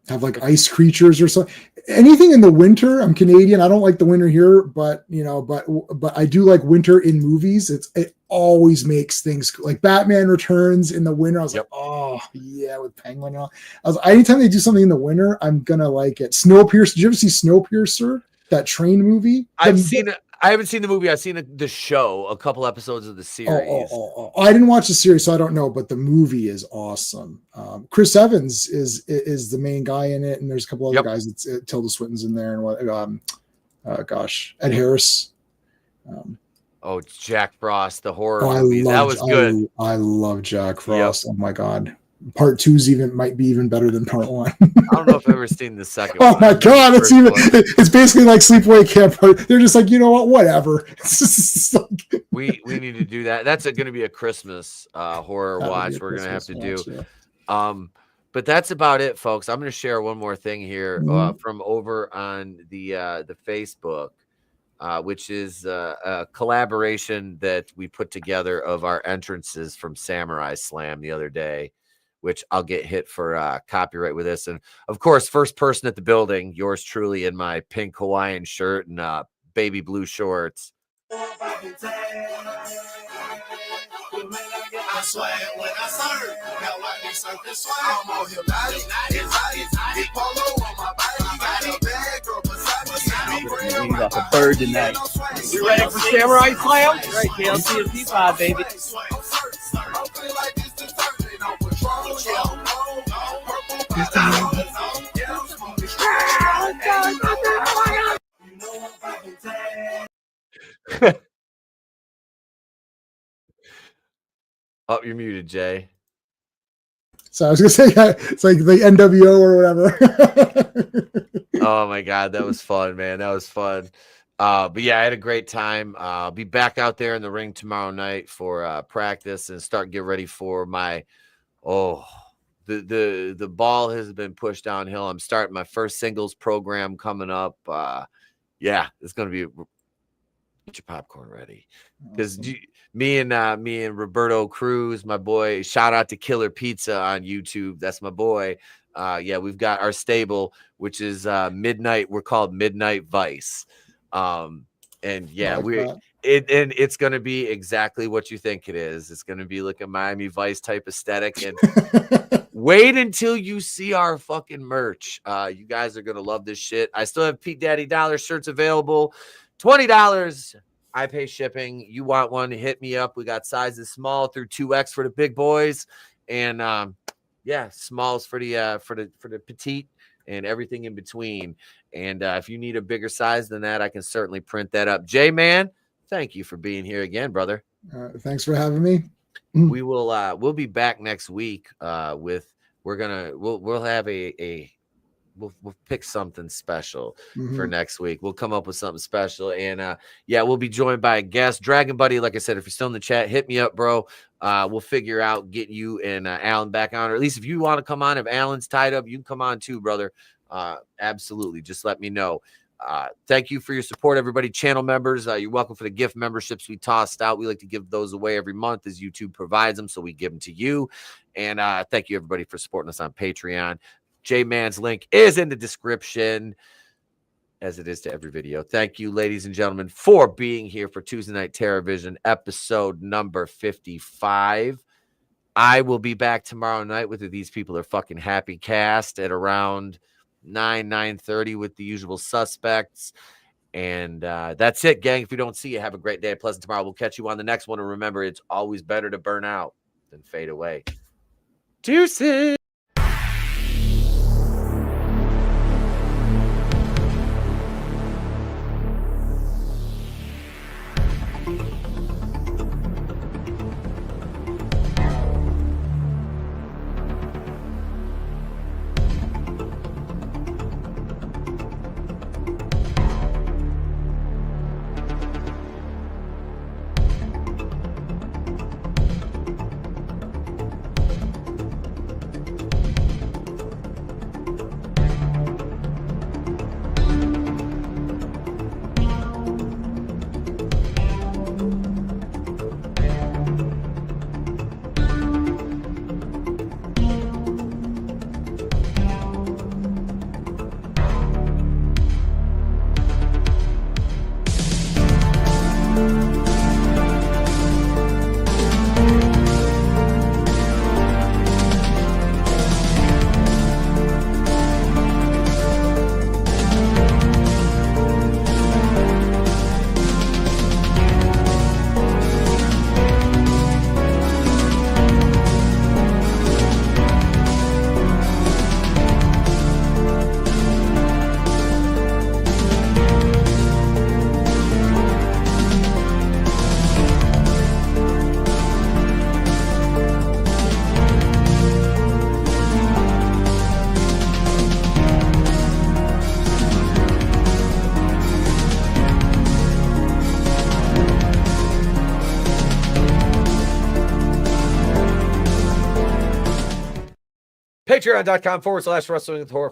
Have like ice creatures or something. Anything in the winter. I'm Canadian. I don't like the winter here, but but I do like winter in movies. It always makes things like Batman Returns in the winter. I was like, oh yeah, with Penguin. Anytime they do something in the winter, I'm gonna like it. Snowpiercer. Did you ever see Snowpiercer? That train movie? I've seen it. I haven't seen the movie. I've seen the show, a couple episodes of the series. I didn't watch the series, so I don't know, but the movie is awesome. Chris Evans is the main guy in it, and there's a couple other guys. It's Tilda Swinton's in there, and Ed Harris. It's Jack Frost, the horror movie. That was good. I love Jack Frost. Oh my god. Part 2 might be even better than part 1. I don't know if I've ever seen the second one. Oh my god, it's basically like Sleepaway Camp. They're just like, you know what, whatever. It's just like, we need to do that. That's going to be a Christmas horror watch we're going to have to do. Yeah. But that's about it, folks. I'm going to share one more thing here from over on the Facebook, which is a collaboration that we put together of our entrances from Samurai Slam the other day, which I'll get hit for copyright with this. And of course, first person at the building, yours truly in my pink Hawaiian shirt and baby blue shorts. I swear when I serve, now I be surfing swag. I'm on him, it's polo on my body. Got a bag girl beside me. We got the bird tonight. You ready for Samurai Slam? Right, KLC and P5, baby. Oh, you're muted, Jay. So I was gonna say it's like the NWO or whatever. Oh my god, that was fun, man. That was fun. But yeah, I had a great time. I'll be back out there in the ring tomorrow night for practice and get ready for my the ball has been pushed downhill. I'm starting my first singles program coming up. Yeah, it's gonna be. Get your popcorn ready, because me and Roberto Cruz, my boy. Shout out to Killer Pizza on YouTube. That's my boy. Yeah, we've got our stable, which is Midnight. We're called Midnight Vice. And yeah, it's going to be exactly what you think it is. It's going to be like a Miami Vice type aesthetic. And wait until you see our fucking merch. You guys are going to love this shit. I still have Pete Daddy Dollar shirts available. $20. I pay shipping. You want one, hit me up. We got sizes small through 2X for the big boys. And yeah, smalls for the petite and everything in between. And if you need a bigger size than that, I can certainly print that up. Jay, man, thank you for being here again, brother. Thanks for having me. We will we'll be back next week we'll have we'll pick something special for next week. We'll come up with something special. And yeah, we'll be joined by a guest, Dragon Buddy. Like I said, if you're still in the chat, hit me up, bro. We'll figure out getting you and Alan back on, or at least if you want to come on, if Alan's tied up, you can come on too, brother. Absolutely. Just let me know. Thank you for your support, everybody. Channel members, you're welcome for the gift memberships we tossed out. We like to give those away every month as YouTube provides them, so we give them to you. And thank you, everybody, for supporting us on Patreon. J-Man's link is in the description, as it is to every video. Thank you, ladies and gentlemen, for being here for Tuesday Night TerrorVision, episode number 55. I will be back tomorrow night with These People Are Fucking Happy cast at around 9:30 with the usual suspects. And that's it, gang. If we don't see you, have a great day. Pleasant tomorrow. We'll catch you on the next one. And remember, it's always better to burn out than fade away. Deuces. Patreon.com/wrestling with horror.